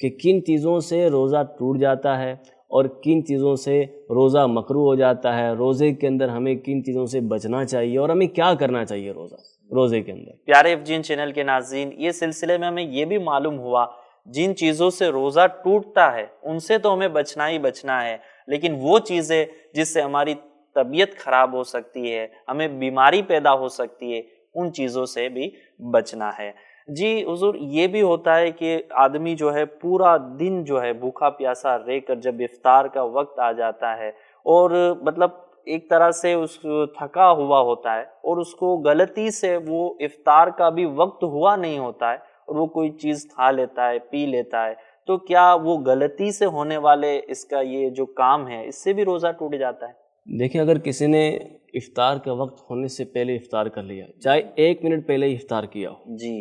کہ کن چیزوں سے روزہ ٹوٹ جاتا ہے اور کن چیزوں سے روزہ مکروہ ہو جاتا ہے، روزے کے اندر ہمیں کن چیزوں سے بچنا چاہیے اور ہمیں کیا کرنا چاہیے روزہ۔ روزے کے اندر۔ پیارے FGN چینل کے ناظرین، یہ سلسلے میں ہمیں یہ بھی معلوم ہوا جن چیزوں سے روزہ ٹوٹتا ہے ان سے تو ہمیں بچنا ہی بچنا ہے، لیکن وہ چیزیں جس سے ہماری طبیعت خراب ہو سکتی ہے، ہمیں بیماری پیدا ہو سکتی ہے، ان چیزوں سے بھی بچنا ہے۔ جی حضور، یہ بھی ہوتا ہے کہ آدمی جو ہے پورا دن جو ہے بھوکا پیاسا رہ کر جب افطار کا وقت آ جاتا ہے اور مطلب ایک طرح سے اس تھکا ہوا ہوتا ہے اور اس کو غلطی سے وہ افطار کا بھی وقت ہوا نہیں ہوتا ہے اور وہ کوئی چیز کھا لیتا ہے، پی لیتا ہے، تو کیا وہ غلطی سے ہونے والے اس کا یہ جو کام ہے اس سے بھی روزہ ٹوٹ جاتا ہے؟ دیکھیں، اگر کسی نے افطار کا وقت ہونے سے پہلے افطار کر لیا، چاہے 1 منٹ پہلے ہی افطار کیا ہو، جی،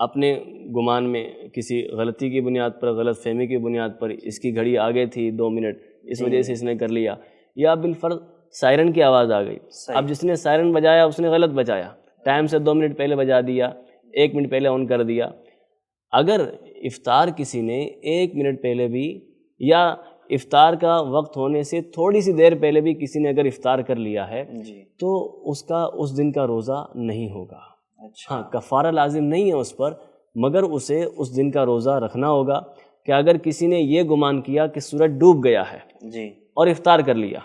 اپنے گمان میں کسی غلطی کی بنیاد پر، غلط فہمی کی بنیاد پر، اس کی گھڑی آگے تھی 2 منٹ، اس وجہ سے اس نے کر لیا، یا بالفرض سائرن کی آواز آ گئی، اب جس نے سائرن بجایا اس نے غلط بجایا، ٹائم سے 2 منٹ پہلے بجا دیا، 1 منٹ پہلے آن کر دیا۔ اگر افطار کسی نے 1 منٹ پہلے بھی یا افطار کا وقت ہونے سے تھوڑی سی دیر پہلے بھی کسی نے اگر افطار کر لیا ہے جی، تو اس دن کا روزہ نہیں ہوگا۔ اچھا، ہاں، کفارہ لازم نہیں ہے اس پر، مگر اسے اس دن کا روزہ رکھنا ہوگا کہ اگر کسی نے یہ گمان کیا کہ سورج ڈوب گیا ہے جی، اور افطار کر لیا،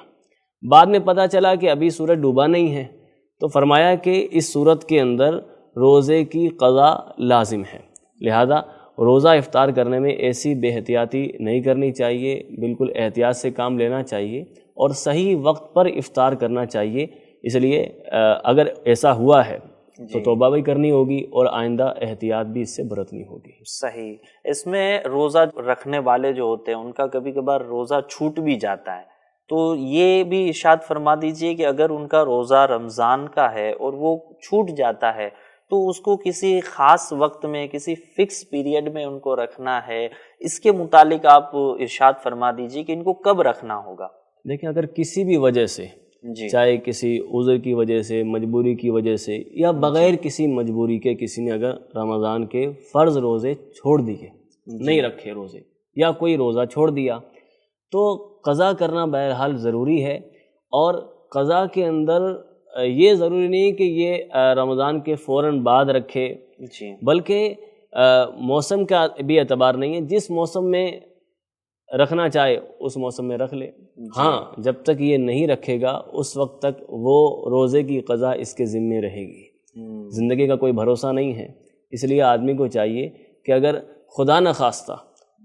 بعد میں پتہ چلا کہ ابھی سورج ڈوبا نہیں ہے، تو فرمایا کہ اس صورت کے اندر روزے کی قضا لازم ہے، لہذا روزہ افطار کرنے میں ایسی بے احتیاطی نہیں کرنی چاہیے، بالکل احتیاط سے کام لینا چاہیے اور صحیح وقت پر افطار کرنا چاہیے۔ اس لیے اگر ایسا ہوا ہے تو توبہ بھی کرنی ہوگی اور آئندہ احتیاط بھی اس سے برتنی ہوگی۔ صحیح۔ اس میں روزہ رکھنے والے جو ہوتے ہیں ان کا کبھی کبھار روزہ چھوٹ بھی جاتا ہے، تو یہ بھی ارشاد فرما دیجئے کہ اگر ان کا روزہ رمضان کا ہے اور وہ چھوٹ جاتا ہے تو اس کو کسی خاص وقت میں، کسی فکس پیریڈ میں ان کو رکھنا ہے، اس کے متعلق آپ ارشاد فرما دیجئے کہ ان کو کب رکھنا ہوگا؟ دیکھیں، اگر کسی بھی وجہ سے، جی، چاہے کسی عذر کی وجہ سے، مجبوری کی وجہ سے، یا بغیر کسی مجبوری کے کسی نے اگر رمضان کے فرض روزے چھوڑ دیے، نہیں رکھے روزے، یا کوئی روزہ چھوڑ دیا، تو قضا کرنا بہرحال ضروری ہے۔ اور قضا کے اندر یہ ضروری نہیں کہ یہ رمضان کے فوراً بعد رکھے، جی، بلکہ موسم کا بھی اعتبار نہیں ہے، جس موسم میں رکھنا چاہے اس موسم میں رکھ لے۔ ہاں، جب تک یہ نہیں رکھے گا اس وقت تک وہ روزے کی قضا اس کے ذمے رہے گی۔ زندگی کا کوئی بھروسہ نہیں ہے، اس لیے آدمی کو چاہیے کہ اگر خدا نخواستہ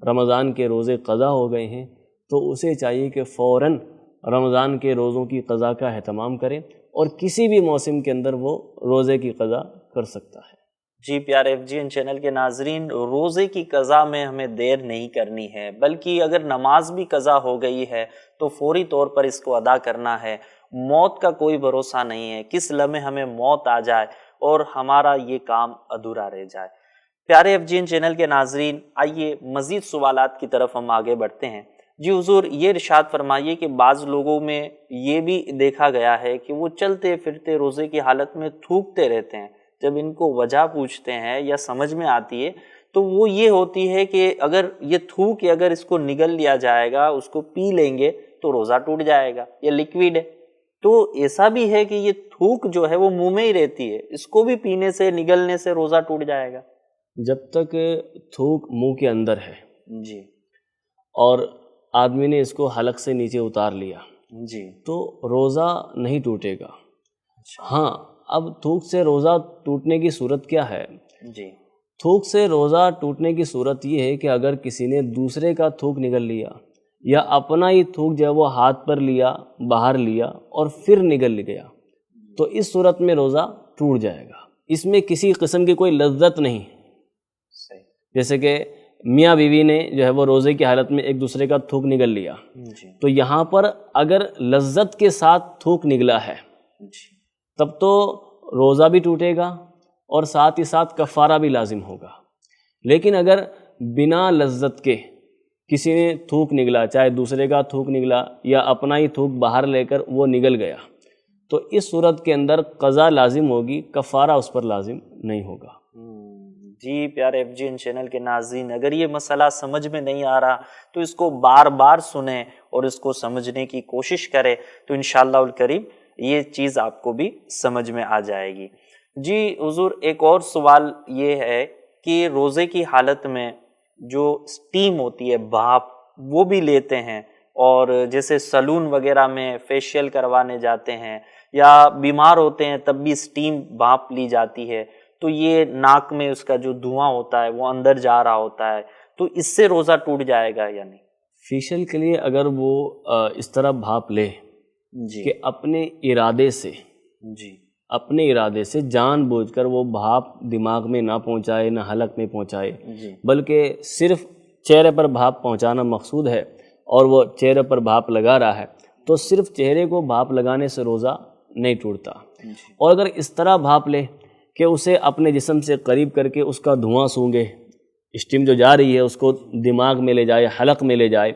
رمضان کے روزے قضا ہو گئے ہیں تو اسے چاہیے کہ فوراً رمضان کے روزوں کی قضا کا اہتمام کرے اور کسی بھی موسم کے اندر وہ روزے کی قضا کر سکتا ہے۔ جی پیارے FGN چینل کے ناظرین، روزے کی قضا میں ہمیں دیر نہیں کرنی ہے، بلکہ اگر نماز بھی قضا ہو گئی ہے تو فوری طور پر اس کو ادا کرنا ہے۔ موت کا کوئی بھروسہ نہیں ہے، کس لمحے ہمیں موت آ جائے اور ہمارا یہ کام ادھورا رہ جائے۔ پیارے FGN چینل کے ناظرین، آئیے مزید سوالات کی طرف ہم آگے بڑھتے ہیں۔ جی حضور، یہ ارشاد فرمائیے کہ بعض لوگوں میں یہ بھی دیکھا گیا ہے کہ وہ چلتے پھرتے روزے کی حالت میں تھوکتے رہتے ہیں، جب ان کو وجہ پوچھتے ہیں یا سمجھ میں آتی ہے تو وہ یہ ہوتی ہے کہ اگر یہ تھوک اگر اس کو نگل لیا جائے گا، اس کو پی لیں گے تو روزہ ٹوٹ جائے گا، یہ لیکویڈ ہے۔ تو ایسا بھی ہے کہ یہ تھوک جو ہے وہ منہ میں ہی رہتی ہے، اس کو بھی پینے سے، نگلنے سے روزہ ٹوٹ جائے گا؟ جب تک تھوک منہ کے اندر ہے جی، اور آدمی نے اس کو حلق سے نیچے اتار لیا جی، تو روزہ نہیں ٹوٹے گا۔ ہاں، اب تھوک سے روزہ ٹوٹنے کی صورت کیا ہے؟ جی، تھوک سے روزہ ٹوٹنے کی صورت یہ ہے کہ اگر کسی نے دوسرے کا تھوک نگل لیا یا اپنا ہی تھوک جو ہے وہ ہاتھ پر لیا، باہر لیا اور پھر نگل گیا، تو اس صورت میں روزہ ٹوٹ جائے گا۔ اس میں کسی قسم کی کوئی لذت نہیں، صحیح، جیسے کہ میاں بیوی نے جو ہے وہ روزے کی حالت میں ایک دوسرے کا تھوک نگل لیا، جی، تو یہاں پر اگر لذت کے ساتھ تھوک نگلا ہے جی، تب تو روزہ بھی ٹوٹے گا اور ساتھ ہی ساتھ کفارہ بھی لازم ہوگا۔ لیکن اگر بنا لذت کے کسی نے تھوک نگلا، چاہے دوسرے کا تھوک نگلا یا اپنا ہی تھوک باہر لے کر وہ نگل گیا، تو اس صورت کے اندر قضا لازم ہوگی، کفارہ اس پر لازم نہیں ہوگا۔ جی پیارے FGN چینل کے ناظرین، اگر یہ مسئلہ سمجھ میں نہیں آ رہا تو اس کو بار بار سنیں اور اس کو سمجھنے کی کوشش کریں تو انشاءاللہ الکریم یہ چیز آپ کو بھی سمجھ میں آ جائے گی۔ جی حضور، ایک اور سوال یہ ہے کہ روزے کی حالت میں جو اسٹیم ہوتی ہے، بھاپ، وہ بھی لیتے ہیں، اور جیسے سلون وغیرہ میں فیشیل کروانے جاتے ہیں یا بیمار ہوتے ہیں تب بھی اسٹیم بھاپ لی جاتی ہے، تو یہ ناک میں اس کا جو دھواں ہوتا ہے وہ اندر جا رہا ہوتا ہے، تو اس سے روزہ ٹوٹ جائے گا یا نہیں؟ فیشل کے لیے اگر وہ اس طرح بھاپ لے جی کہ اپنے ارادے سے، جی اپنے ارادے سے جان بوجھ کر وہ بھاپ دماغ میں نہ پہنچائے، نہ حلق میں پہنچائے، جی بلکہ صرف چہرے پر بھاپ پہنچانا مقصود ہے اور وہ چہرے پر بھاپ لگا رہا ہے، تو صرف چہرے کو بھاپ لگانے سے روزہ نہیں ٹوٹتا۔ جی اور اگر اس طرح بھاپ لے کہ اسے اپنے جسم سے قریب کر کے اس کا دھواں سونگے، اسٹیم جو جا رہی ہے اس کو دماغ میں لے جائے، حلق میں لے جائے،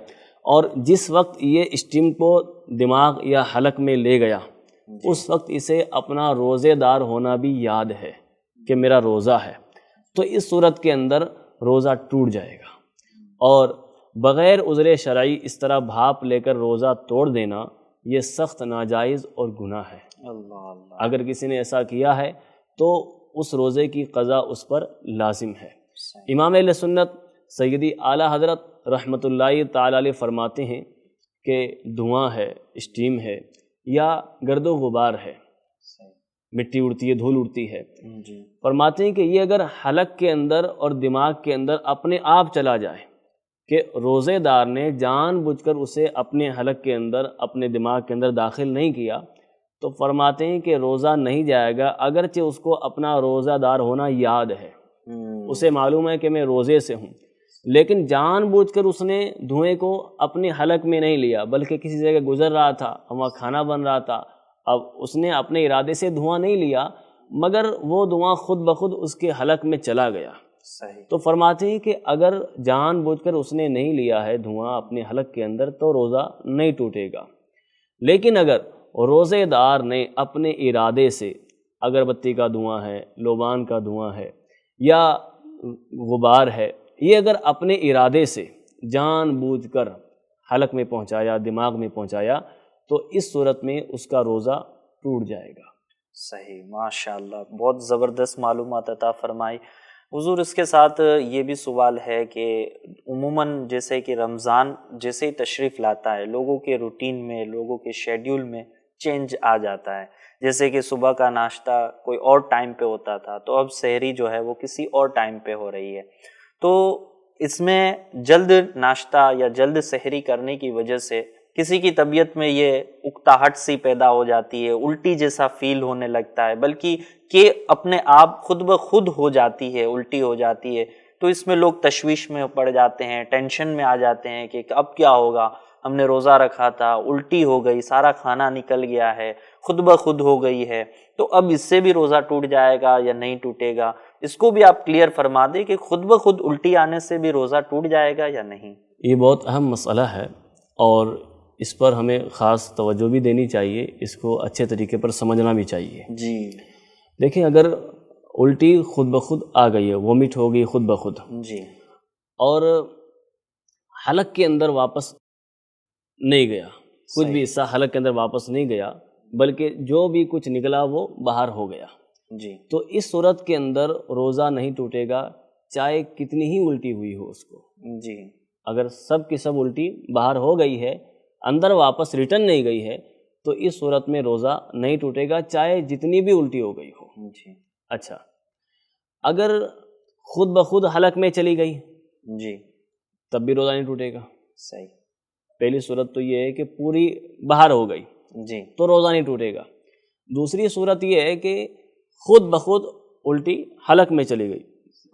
اور جس وقت یہ اسٹیم کو دماغ یا حلق میں لے گیا اس وقت اسے اپنا روزے دار ہونا بھی یاد ہے کہ میرا روزہ ہے، تو اس صورت کے اندر روزہ ٹوٹ جائے گا۔ اور بغیر عذر شرعی اس طرح بھاپ لے کر روزہ توڑ دینا یہ سخت ناجائز اور گناہ ہے۔ اللہ اللہ، اگر کسی نے ایسا کیا ہے تو اس روزے کی قضا اس پر لازم ہے۔ صحیح۔ امام اہل سنت سیدی اعلیٰ حضرت رحمۃ اللہ تعالی علیہ فرماتے ہیں کہ دھواں ہے، اسٹیم ہے یا گرد و غبار ہے، صحیح۔ مٹی اڑتی ہے، دھول اڑتی ہے، جی فرماتے ہیں کہ یہ اگر حلق کے اندر اور دماغ کے اندر اپنے آپ چلا جائے کہ روزے دار نے جان بوجھ کر اسے اپنے حلق کے اندر، اپنے دماغ کے اندر داخل نہیں کیا، تو فرماتے ہیں کہ روزہ نہیں جائے گا، اگرچہ اس کو اپنا روزہ دار ہونا یاد ہے، اسے معلوم ہے کہ میں روزے سے ہوں، لیکن جان بوجھ کر اس نے دھوئیں کو اپنے حلق میں نہیں لیا، بلکہ کسی جگہ گزر رہا تھا، وہاں کھانا بن رہا تھا، اب اس نے اپنے ارادے سے دھواں نہیں لیا مگر وہ دھواں خود بخود اس کے حلق میں چلا گیا، صحیح۔ تو فرماتے ہیں کہ اگر جان بوجھ کر اس نے نہیں لیا ہے دھواں اپنے حلق کے اندر تو روزہ نہیں ٹوٹے گا۔ لیکن اگر روزے دار نے اپنے ارادے سے، اگربتی کا دھواں ہے، لوبان کا دھواں ہے یا غبار ہے، یہ اگر اپنے ارادے سے جان بوجھ کر حلق میں پہنچایا، دماغ میں پہنچایا، تو اس صورت میں اس کا روزہ ٹوٹ جائے گا۔ صحیح، ماشاء اللہ، بہت زبردست معلومات عطا فرمائی حضور۔ اس کے ساتھ یہ بھی سوال ہے کہ عموماً جیسے کہ رمضان جیسے ہی تشریف لاتا ہے، لوگوں کے روٹین میں، لوگوں کے شیڈیول میں چینج آ جاتا ہے، جیسے کہ صبح کا ناشتہ کوئی اور ٹائم پہ ہوتا تھا تو اب سحری جو ہے وہ کسی اور ٹائم پہ ہو رہی ہے، تو اس میں جلد ناشتہ یا جلد سحری کرنے کی وجہ سے کسی کی طبیعت میں یہ اکتاہٹ سی پیدا ہو جاتی ہے، الٹی جیسا فیل ہونے لگتا ہے، بلکہ کہ اپنے آپ خود بخود ہو جاتی ہے، الٹی ہو جاتی ہے، تو اس میں لوگ تشویش میں پڑ جاتے ہیں، ٹینشن میں آ جاتے ہیں کہ اب کیا ہوگا، ہم نے روزہ رکھا تھا، الٹی ہو گئی، سارا کھانا نکل گیا ہے، خود بخود ہو گئی ہے، تو اب اس سے بھی روزہ ٹوٹ جائے گا یا نہیں ٹوٹے گا؟ اس کو بھی آپ کلیئر فرما دیں کہ خود بخود الٹی آنے سے بھی روزہ ٹوٹ جائے گا یا نہیں؟ یہ بہت اہم مسئلہ ہے اور اس پر ہمیں خاص توجہ بھی دینی چاہیے، اس کو اچھے طریقے پر سمجھنا بھی چاہیے۔ جی دیکھیں، اگر الٹی خود بخود آ گئی ہے، وومٹ ہو گئی خود بخود، جی اور حلق کے اندر واپس نہیں گیا، کچھ بھی حصہ حلق کے اندر واپس نہیں گیا، بلکہ جو بھی کچھ نکلا وہ باہر ہو گیا، جی تو اس صورت کے اندر روزہ نہیں ٹوٹے گا، چاہے کتنی ہی الٹی ہوئی ہو اس کو۔ جی اگر سب کی سب الٹی باہر ہو گئی ہے، اندر واپس ریٹرن نہیں گئی ہے، تو اس صورت میں روزہ نہیں ٹوٹے گا، چاہے جتنی بھی الٹی ہو گئی ہو۔ جی اچھا، اگر خود بخود حلق میں چلی گئی جی تب بھی روزہ نہیں ٹوٹے گا۔ صحیح۔ پہلی صورت تو یہ ہے کہ پوری باہر ہو گئی جی تو روزہ نہیں ٹوٹے گا۔ دوسری صورت یہ ہے کہ خود بخود الٹی حلق میں چلی گئی،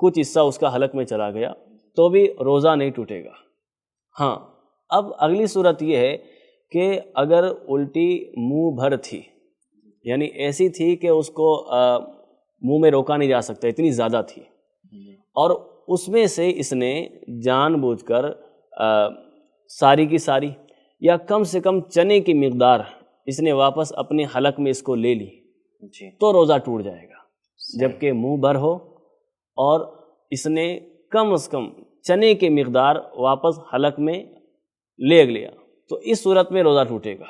کچھ حصہ اس کا حلق میں چلا گیا تو بھی روزہ نہیں ٹوٹے گا۔ ہاں، اب اگلی صورت یہ ہے کہ اگر الٹی منہ بھر تھی، یعنی ایسی تھی کہ اس کو منہ میں روکا نہیں جا سکتا، اتنی زیادہ تھی، اور اس میں سے اس نے جان بوجھ کر ساری کی ساری یا کم سے کم چنے کی مقدار اس نے واپس اپنے حلق میں اس کو لے لی، جی تو روزہ ٹوٹ جائے گا۔ جبکہ منہ بھر ہو اور اس نے کم از کم چنے کی مقدار واپس حلق میں لے لیا تو اس صورت میں روزہ ٹوٹے گا،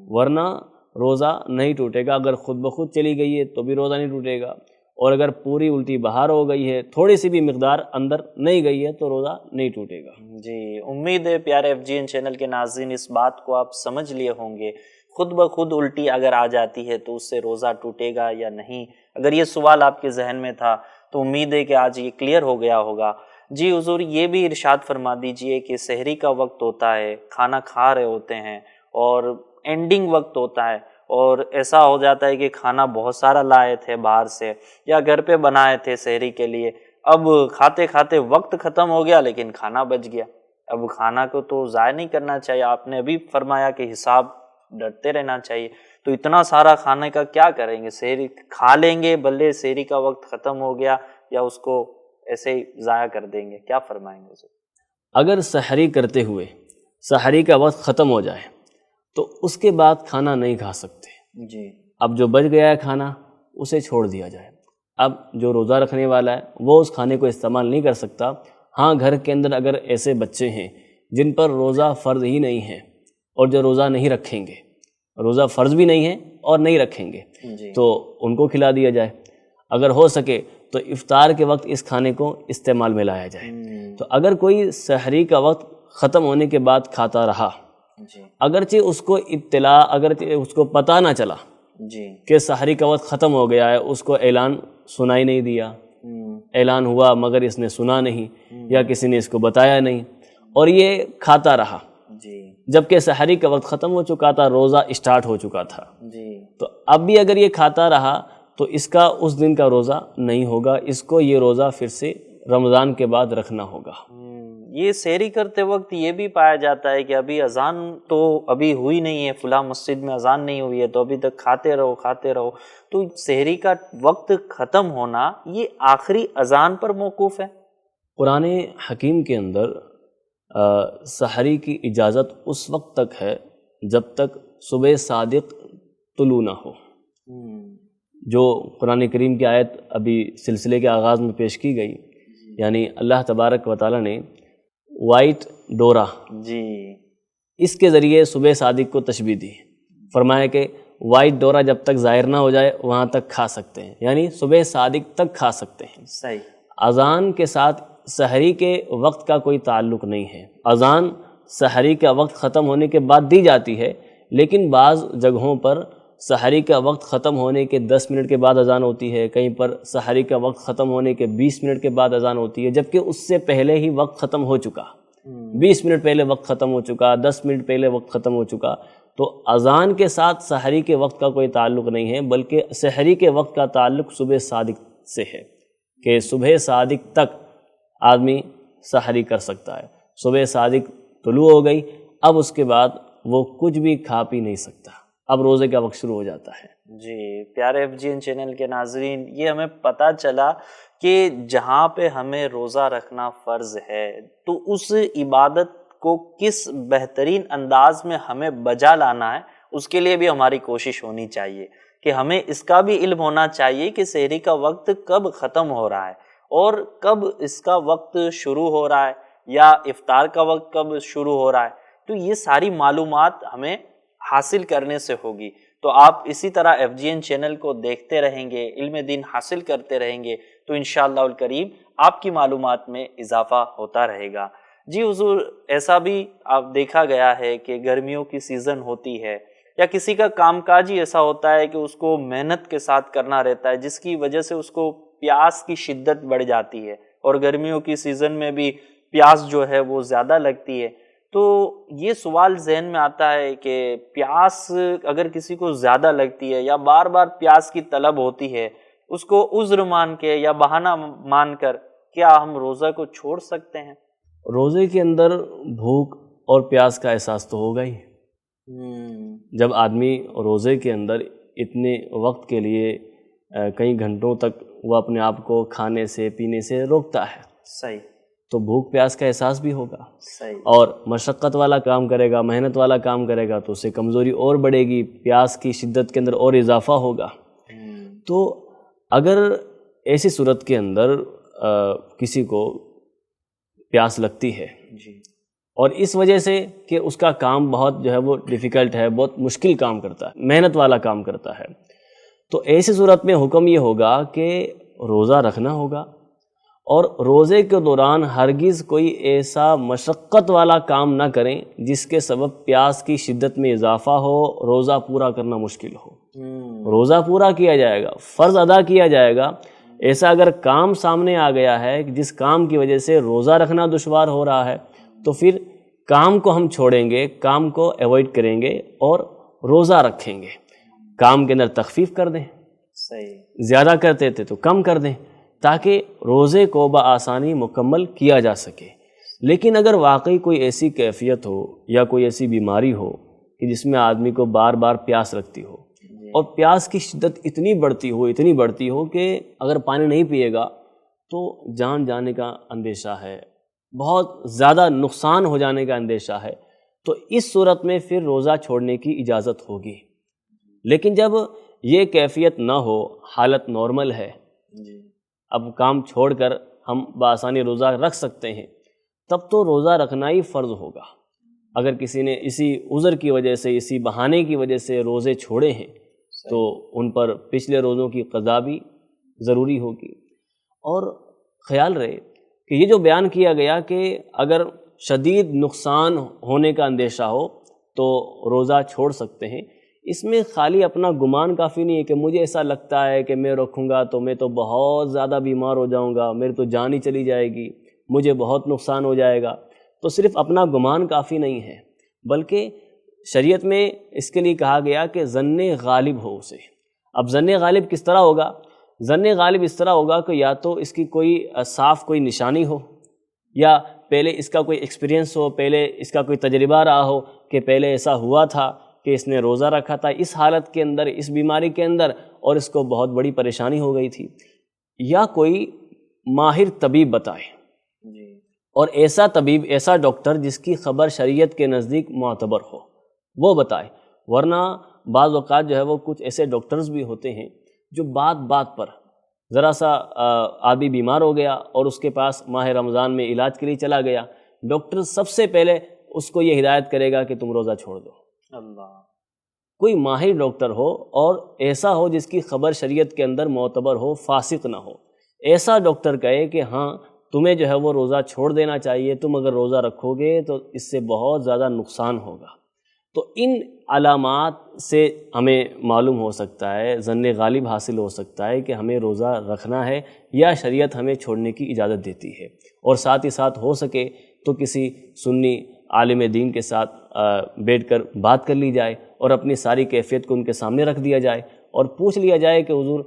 ورنہ روزہ نہیں ٹوٹے گا. اگر خود بخود چلی گئی ہے تو بھی روزہ نہیں ٹوٹے گا, اور اگر پوری الٹی بہار ہو گئی ہے, تھوڑی سی بھی مقدار اندر نہیں گئی ہے, تو روزہ نہیں ٹوٹے گا. جی, امید ہے پیارے FGN چینل کے ناظرین اس بات کو آپ سمجھ لیے ہوں گے. خود بخود الٹی اگر آ جاتی ہے تو اس سے روزہ ٹوٹے گا یا نہیں؟ اگر یہ سوال آپ کے ذہن میں تھا تو امید ہے کہ آج یہ کلیئر ہو گیا ہوگا. جی حضور, یہ بھی ارشاد فرما دیجئے کہ سحری کا وقت ہوتا ہے, کھانا کھا رہے ہوتے ہیں اور اینڈنگ وقت ہوتا ہے, اور ایسا ہو جاتا ہے کہ کھانا بہت سارا لائے تھے باہر سے یا گھر پہ بنائے تھے سحری کے لیے, اب کھاتے کھاتے وقت ختم ہو گیا لیکن کھانا بچ گیا. اب کھانا کو تو ضائع نہیں کرنا چاہیے, آپ نے ابھی فرمایا کہ حساب ڈرتے رہنا چاہیے. تو اتنا سارا کھانے کا کیا کریں گے؟ سحری کھا لیں گے بھلے سحری کا وقت ختم ہو گیا, یا اس کو ایسے ہی ضائع کر دیں گے؟ کیا فرمائیں گے اسے؟ اگر سحری کرتے ہوئے سحری کا وقت ختم ہو جائے تو اس کے بعد کھانا نہیں کھا سکتے. جی, اب جو بچ گیا ہے کھانا اسے چھوڑ دیا جائے. اب جو روزہ رکھنے والا ہے وہ اس کھانے کو استعمال نہیں کر سکتا. ہاں, گھر کے اندر اگر ایسے بچے ہیں جن پر روزہ فرض ہی نہیں ہے اور جو روزہ نہیں رکھیں گے, روزہ فرض بھی نہیں ہے اور نہیں رکھیں گے, جی, تو ان کو کھلا دیا جائے. اگر ہو سکے تو افطار کے وقت اس کھانے کو استعمال میں لایا جائے. تو اگر کوئی سحری کا وقت ختم ہونے کے بعد کھاتا رہا, جی, اگرچہ اس کو اطلاع, اگرچہ اس کو پتہ نہ چلا جی, کہ سحری کا وقت ختم ہو گیا ہے, اس کو اعلان سنائی نہیں دیا, اعلان ہوا مگر اس نے سنا نہیں, یا کسی نے اس کو بتایا نہیں, اور یہ کھاتا رہا جی, جبکہ سحری کا وقت ختم ہو چکا تھا, روزہ اسٹارٹ ہو چکا تھا, جی, تو اب بھی اگر یہ کھاتا رہا تو اس کا اس دن کا روزہ نہیں ہوگا. اس کو یہ روزہ پھر سے رمضان کے بعد رکھنا ہوگا. یہ سحری کرتے وقت یہ بھی پایا جاتا ہے کہ ابھی اذان تو ابھی ہوئی نہیں ہے, فلاں مسجد میں اذان نہیں ہوئی ہے, تو ابھی تک کھاتے رہو. تو سحری کا وقت ختم ہونا یہ آخری اذان پر موقوف ہے. قرآن حکیم کے اندر سحری کی اجازت اس وقت تک ہے جب تک صبح صادق طلوع نہ ہو. جو قرآن کریم کی آیت ابھی سلسلے کے آغاز میں پیش کی گئی, یعنی اللہ تبارک و تعالیٰ نے وائٹ ڈورا, جی, اس کے ذریعے صبح صادق کو تشبیہ دی. فرمایا کہ وائٹ ڈورا جب تک ظاہر نہ ہو جائے وہاں تک کھا سکتے ہیں, یعنی صبح صادق تک کھا سکتے ہیں. صحیح. اذان کے ساتھ سحری کے وقت کا کوئی تعلق نہیں ہے. اذان سحری کا وقت ختم ہونے کے بعد دی جاتی ہے, لیکن بعض جگہوں پر سحری کا وقت ختم ہونے کے 10 منٹ کے بعد اذان ہوتی ہے, کہیں پر سحری کا وقت ختم ہونے کے 20 منٹ کے بعد اذان ہوتی ہے, جبکہ اس سے پہلے ہی وقت ختم ہو چکا. 20 منٹ پہلے وقت ختم ہو چکا, 10 منٹ پہلے وقت ختم ہو چکا. تو اذان کے ساتھ سحری کے وقت کا کوئی تعلق نہیں ہے, بلکہ سحری کے وقت کا تعلق صبح صادق سے ہے کہ صبح صادق تک آدمی سحری کر سکتا ہے. صبح صادق طلوع ہو گئی, اب اس کے بعد وہ کچھ بھی کھا پی نہیں سکتا, اب روزے کا وقت شروع ہو جاتا ہے. جی, پیارے FGN چینل کے ناظرین, یہ ہمیں پتہ چلا کہ جہاں پہ ہمیں روزہ رکھنا فرض ہے تو اس عبادت کو کس بہترین انداز میں ہمیں بجا لانا ہے, اس کے لیے بھی ہماری کوشش ہونی چاہیے کہ ہمیں اس کا بھی علم ہونا چاہیے کہ سحری کا وقت کب ختم ہو رہا ہے اور کب اس کا وقت شروع ہو رہا ہے, یا افطار کا وقت کب شروع ہو رہا ہے. تو یہ ساری معلومات ہمیں حاصل کرنے سے ہوگی. تو آپ اسی طرح FGN چینل کو دیکھتے رہیں گے, علم دین حاصل کرتے رہیں گے, تو انشاءاللہ الکریم آپ کی معلومات میں اضافہ ہوتا رہے گا. جی حضور, ایسا بھی آپ دیکھا گیا ہے کہ گرمیوں کی سیزن ہوتی ہے یا کسی کا کام کاج ہی ایسا ہوتا ہے کہ اس کو محنت کے ساتھ کرنا رہتا ہے, جس کی وجہ سے اس کو پیاس کی شدت بڑھ جاتی ہے, اور گرمیوں کی سیزن میں بھی پیاس جو ہے وہ زیادہ لگتی ہے. تو یہ سوال ذہن میں آتا ہے کہ پیاس اگر کسی کو زیادہ لگتی ہے یا بار بار پیاس کی طلب ہوتی ہے, اس کو عذر مان کے یا بہانہ مان کر کیا ہم روزہ کو چھوڑ سکتے ہیں؟ روزے کے اندر بھوک اور پیاس کا احساس تو ہوگا ہی. جب آدمی روزے کے اندر اتنے وقت کے لیے کئی گھنٹوں تک وہ اپنے آپ کو کھانے سے پینے سے روکتا ہے, صحیح, تو بھوک پیاس کا احساس بھی ہوگا. صحیح. اور مشقت والا کام کرے گا, محنت والا کام کرے گا تو اس سے کمزوری اور بڑھے گی, پیاس کی شدت کے اندر اور اضافہ ہوگا. تو اگر ایسی صورت کے اندر کسی کو پیاس لگتی ہے جی, اور اس وجہ سے کہ اس کا کام بہت جو ہے وہ ڈیفیکلٹ ہے، بہت مشکل کام کرتا ہے، محنت والا کام کرتا ہے، تو ایسی صورت میں حکم یہ ہوگا کہ روزہ رکھنا ہوگا، اور روزے کے دوران ہرگز کوئی ایسا مشقت والا کام نہ کریں جس کے سبب پیاس کی شدت میں اضافہ ہو، روزہ پورا کرنا مشکل ہو۔ روزہ پورا کیا جائے گا، فرض ادا کیا جائے گا۔ ایسا اگر کام سامنے آ گیا ہے کہ جس کام کی وجہ سے روزہ رکھنا دشوار ہو رہا ہے، تو پھر کام کو ہم چھوڑیں گے، کام کو ایوائڈ کریں گے اور روزہ رکھیں گے۔ کام کے اندر تخفیف کر دیں، صحیح، زیادہ کرتے تھے تو کم کر دیں، تاکہ روزے کو بآسانی مکمل کیا جا سکے۔ لیکن اگر واقعی کوئی ایسی کیفیت ہو یا کوئی ایسی بیماری ہو کہ جس میں آدمی کو بار بار پیاس لگتی ہو، اور پیاس کی شدت اتنی بڑھتی ہو کہ اگر پانی نہیں پیے گا تو جان جانے کا اندیشہ ہے، بہت زیادہ نقصان ہو جانے کا اندیشہ ہے، تو اس صورت میں پھر روزہ چھوڑنے کی اجازت ہوگی۔ لیکن جب یہ کیفیت نہ ہو، حالت نارمل ہے، اب کام چھوڑ کر ہم بآسانی روزہ رکھ سکتے ہیں، تب تو روزہ رکھنا ہی فرض ہوگا۔ اگر کسی نے اسی عذر کی وجہ سے، اسی بہانے کی وجہ سے روزے چھوڑے ہیں تو ان پر پچھلے روزوں کی قضا بھی ضروری ہوگی۔ اور خیال رہے کہ یہ جو بیان کیا گیا کہ اگر شدید نقصان ہونے کا اندیشہ ہو تو روزہ چھوڑ سکتے ہیں، اس میں خالی اپنا گمان کافی نہیں ہے کہ مجھے ایسا لگتا ہے کہ میں رکھوں گا تو میں تو بہت زیادہ بیمار ہو جاؤں گا، میری تو جان ہی چلی جائے گی، مجھے بہت نقصان ہو جائے گا، تو صرف اپنا گمان کافی نہیں ہے، بلکہ شریعت میں اس کے لیے کہا گیا کہ ظن غالب ہو اسے۔ اب ظن غالب کس طرح ہوگا؟ ظن غالب اس طرح ہوگا کہ یا تو اس کی کوئی صاف کوئی نشانی ہو، یا پہلے اس کا کوئی ایکسپیرینس ہو، پہلے اس کا کوئی تجربہ رہا ہو کہ پہلے ایسا ہوا تھا کہ اس نے روزہ رکھا تھا اس حالت کے اندر، اس بیماری کے اندر، اور اس کو بہت بڑی پریشانی ہو گئی تھی، یا کوئی ماہر طبیب بتائے، اور ایسا طبیب، ایسا ڈاکٹر جس کی خبر شریعت کے نزدیک معتبر ہو، وہ بتائے۔ ورنہ بعض اوقات جو ہے وہ کچھ ایسے ڈاکٹرز بھی ہوتے ہیں جو بات بات پر، ذرا سا آدمی بیمار ہو گیا اور اس کے پاس ماہ رمضان میں علاج کے لیے چلا گیا، ڈاکٹر سب سے پہلے اس کو یہ ہدایت کرے گا کہ تم روزہ چھوڑ دو۔ اللہ، کوئی ماہر ڈاکٹر ہو اور ایسا ہو جس کی خبر شریعت کے اندر معتبر ہو، فاسق نہ ہو، ایسا ڈاکٹر کہے کہ ہاں تمہیں جو ہے وہ روزہ چھوڑ دینا چاہیے، تم اگر روزہ رکھو گے تو اس سے بہت زیادہ نقصان ہوگا، تو ان علامات سے ہمیں معلوم ہو سکتا ہے، ظن غالب حاصل ہو سکتا ہے کہ ہمیں روزہ رکھنا ہے یا شریعت ہمیں چھوڑنے کی اجازت دیتی ہے۔ اور ساتھ ہی ساتھ ہو سکے تو کسی سنی عالم دین کے ساتھ بیٹھ کر بات کر لی جائے اور اپنی ساری کیفیت کو ان کے سامنے رکھ دیا جائے اور پوچھ لیا جائے کہ حضور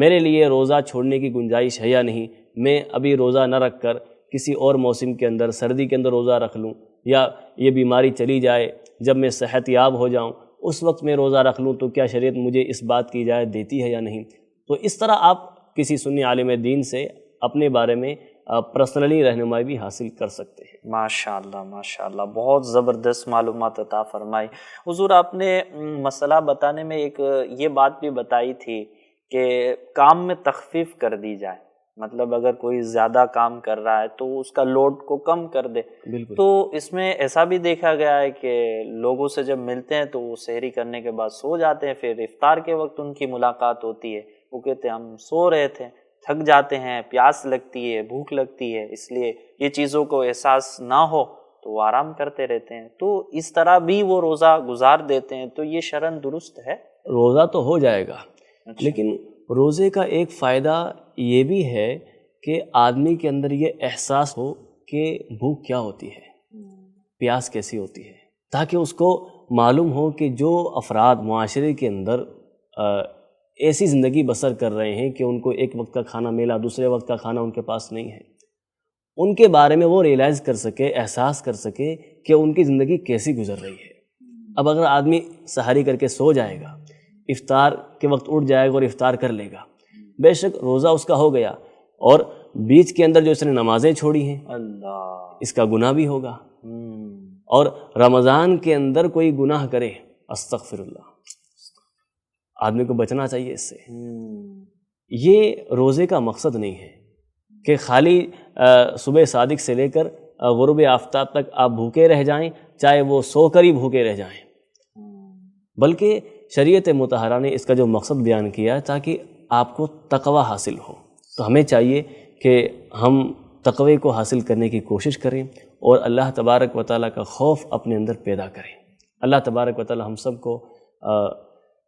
میرے لیے روزہ چھوڑنے کی گنجائش ہے یا نہیں، میں ابھی روزہ نہ رکھ کر کسی اور موسم کے اندر، سردی کے اندر روزہ رکھ لوں، یا یہ بیماری چلی جائے، جب میں صحت یاب ہو جاؤں اس وقت میں روزہ رکھ لوں، تو کیا شریعت مجھے اس بات کی اجازت دیتی ہے یا نہیں۔ تو اس طرح آپ کسی سنی عالم دین سے اپنے بارے میں پرسنلی رہنمائی بھی حاصل کر سکتے ہیں۔ ماشاءاللہ ماشاءاللہ، بہت زبردست معلومات عطا فرمائی حضور۔ آپ نے مسئلہ بتانے میں ایک یہ بات بھی بتائی تھی کہ کام میں تخفیف کر دی جائے، مطلب اگر کوئی زیادہ کام کر رہا ہے تو اس کا لوڈ کو کم کر دے۔ بالکل۔ تو اس میں ایسا بھی دیکھا گیا ہے کہ لوگوں سے جب ملتے ہیں تو وہ سحری کرنے کے بعد سو جاتے ہیں، پھر افطار کے وقت ان کی ملاقات ہوتی ہے، وہ کہتے ہیں ہم سو رہے تھے، تھک جاتے ہیں، پیاس لگتی ہے، بھوک لگتی ہے، اس لیے یہ چیزوں کو احساس نہ ہو تو وہ آرام کرتے رہتے ہیں، تو اس طرح بھی وہ روزہ گزار دیتے ہیں، تو یہ شرعاً درست ہے؟ روزہ تو ہو جائے گا، لیکن روزے کا ایک فائدہ یہ بھی ہے کہ آدمی کے اندر یہ احساس ہو کہ بھوک کیا ہوتی ہے، پیاس کیسی ہوتی ہے، تاکہ اس کو معلوم ہو کہ جو افراد معاشرے کے اندر ایسی زندگی بسر کر رہے ہیں کہ ان کو ایک وقت کا کھانا ملا، دوسرے وقت کا کھانا ان کے پاس نہیں ہے، ان کے بارے میں وہ ریئلائز کر سکے، احساس کر سکے کہ ان کی زندگی کیسی گزر رہی ہے۔ اب اگر آدمی سحری کر کے سو جائے گا، افطار کے وقت اٹھ جائے گا اور افطار کر لے گا، بے شک روزہ اس کا ہو گیا، اور بیچ کے اندر جو اس نے نمازیں چھوڑی ہیں اللہ، اس کا گناہ بھی ہوگا۔ اور رمضان کے اندر کوئی گناہ کرے، استغفر اللہ، آدمی کو بچنا چاہیے اس سے۔ یہ روزے کا مقصد نہیں ہے کہ خالی صبح صادق سے لے کر غروب آفتاب تک آپ بھوکے رہ جائیں، چاہے وہ سو کر ہی بھوکے رہ جائیں، بلکہ شریعت مطہرہ نے اس کا جو مقصد بیان کیا تاکہ آپ کو تقوی حاصل ہو۔ تو ہمیں چاہیے کہ ہم تقوی کو حاصل کرنے کی کوشش کریں اور اللہ تبارک و تعالیٰ کا خوف اپنے اندر پیدا کریں۔ اللہ تبارک و تعالیٰ ہم سب کو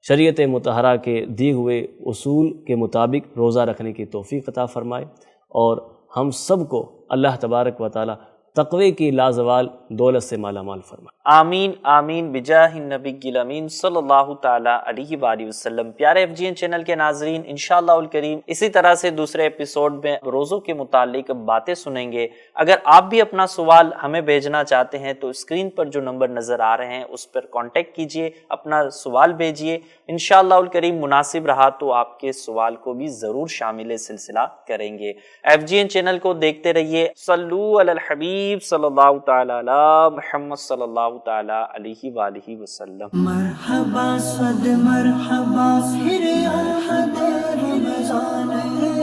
شریعت مطہرہ کے دیے ہوئے اصول کے مطابق روزہ رکھنے کی توفیق عطا فرمائے، اور ہم سب کو اللہ تبارک و تعالیٰ تقوی کی لازوال دولت سے مالا مال فرمائے۔ آمین آمین بجاہ النبی الامین صلی اللہ تعالیٰ علیہ وآلہ وسلم۔ پیارے FGN چینل کے ناظرین، انشاءاللہ الکریم اسی طرح سے دوسرے ایپیسوڈ میں روزوں کے متعلق باتیں سنیں گے۔ اگر آپ بھی اپنا سوال ہمیں بھیجنا چاہتے ہیں تو اسکرین پر جو نمبر نظر آ رہے ہیں اس پر کانٹیکٹ کیجئے، اپنا سوال بھیجئے، انشاءاللہ الکریم مناسب رہا تو آپ کے سوال کو بھی ضرور شامل سلسلہ کریں گے۔ FGN چینل کو دیکھتے رہیے۔ صلو علی الحبیب صلی اللہ تعالی علی محمد صلی اللہ تعالی علیہ وآلہ وسلم۔ مرحبا صد مرحبا پھر آمد رمضان ہے،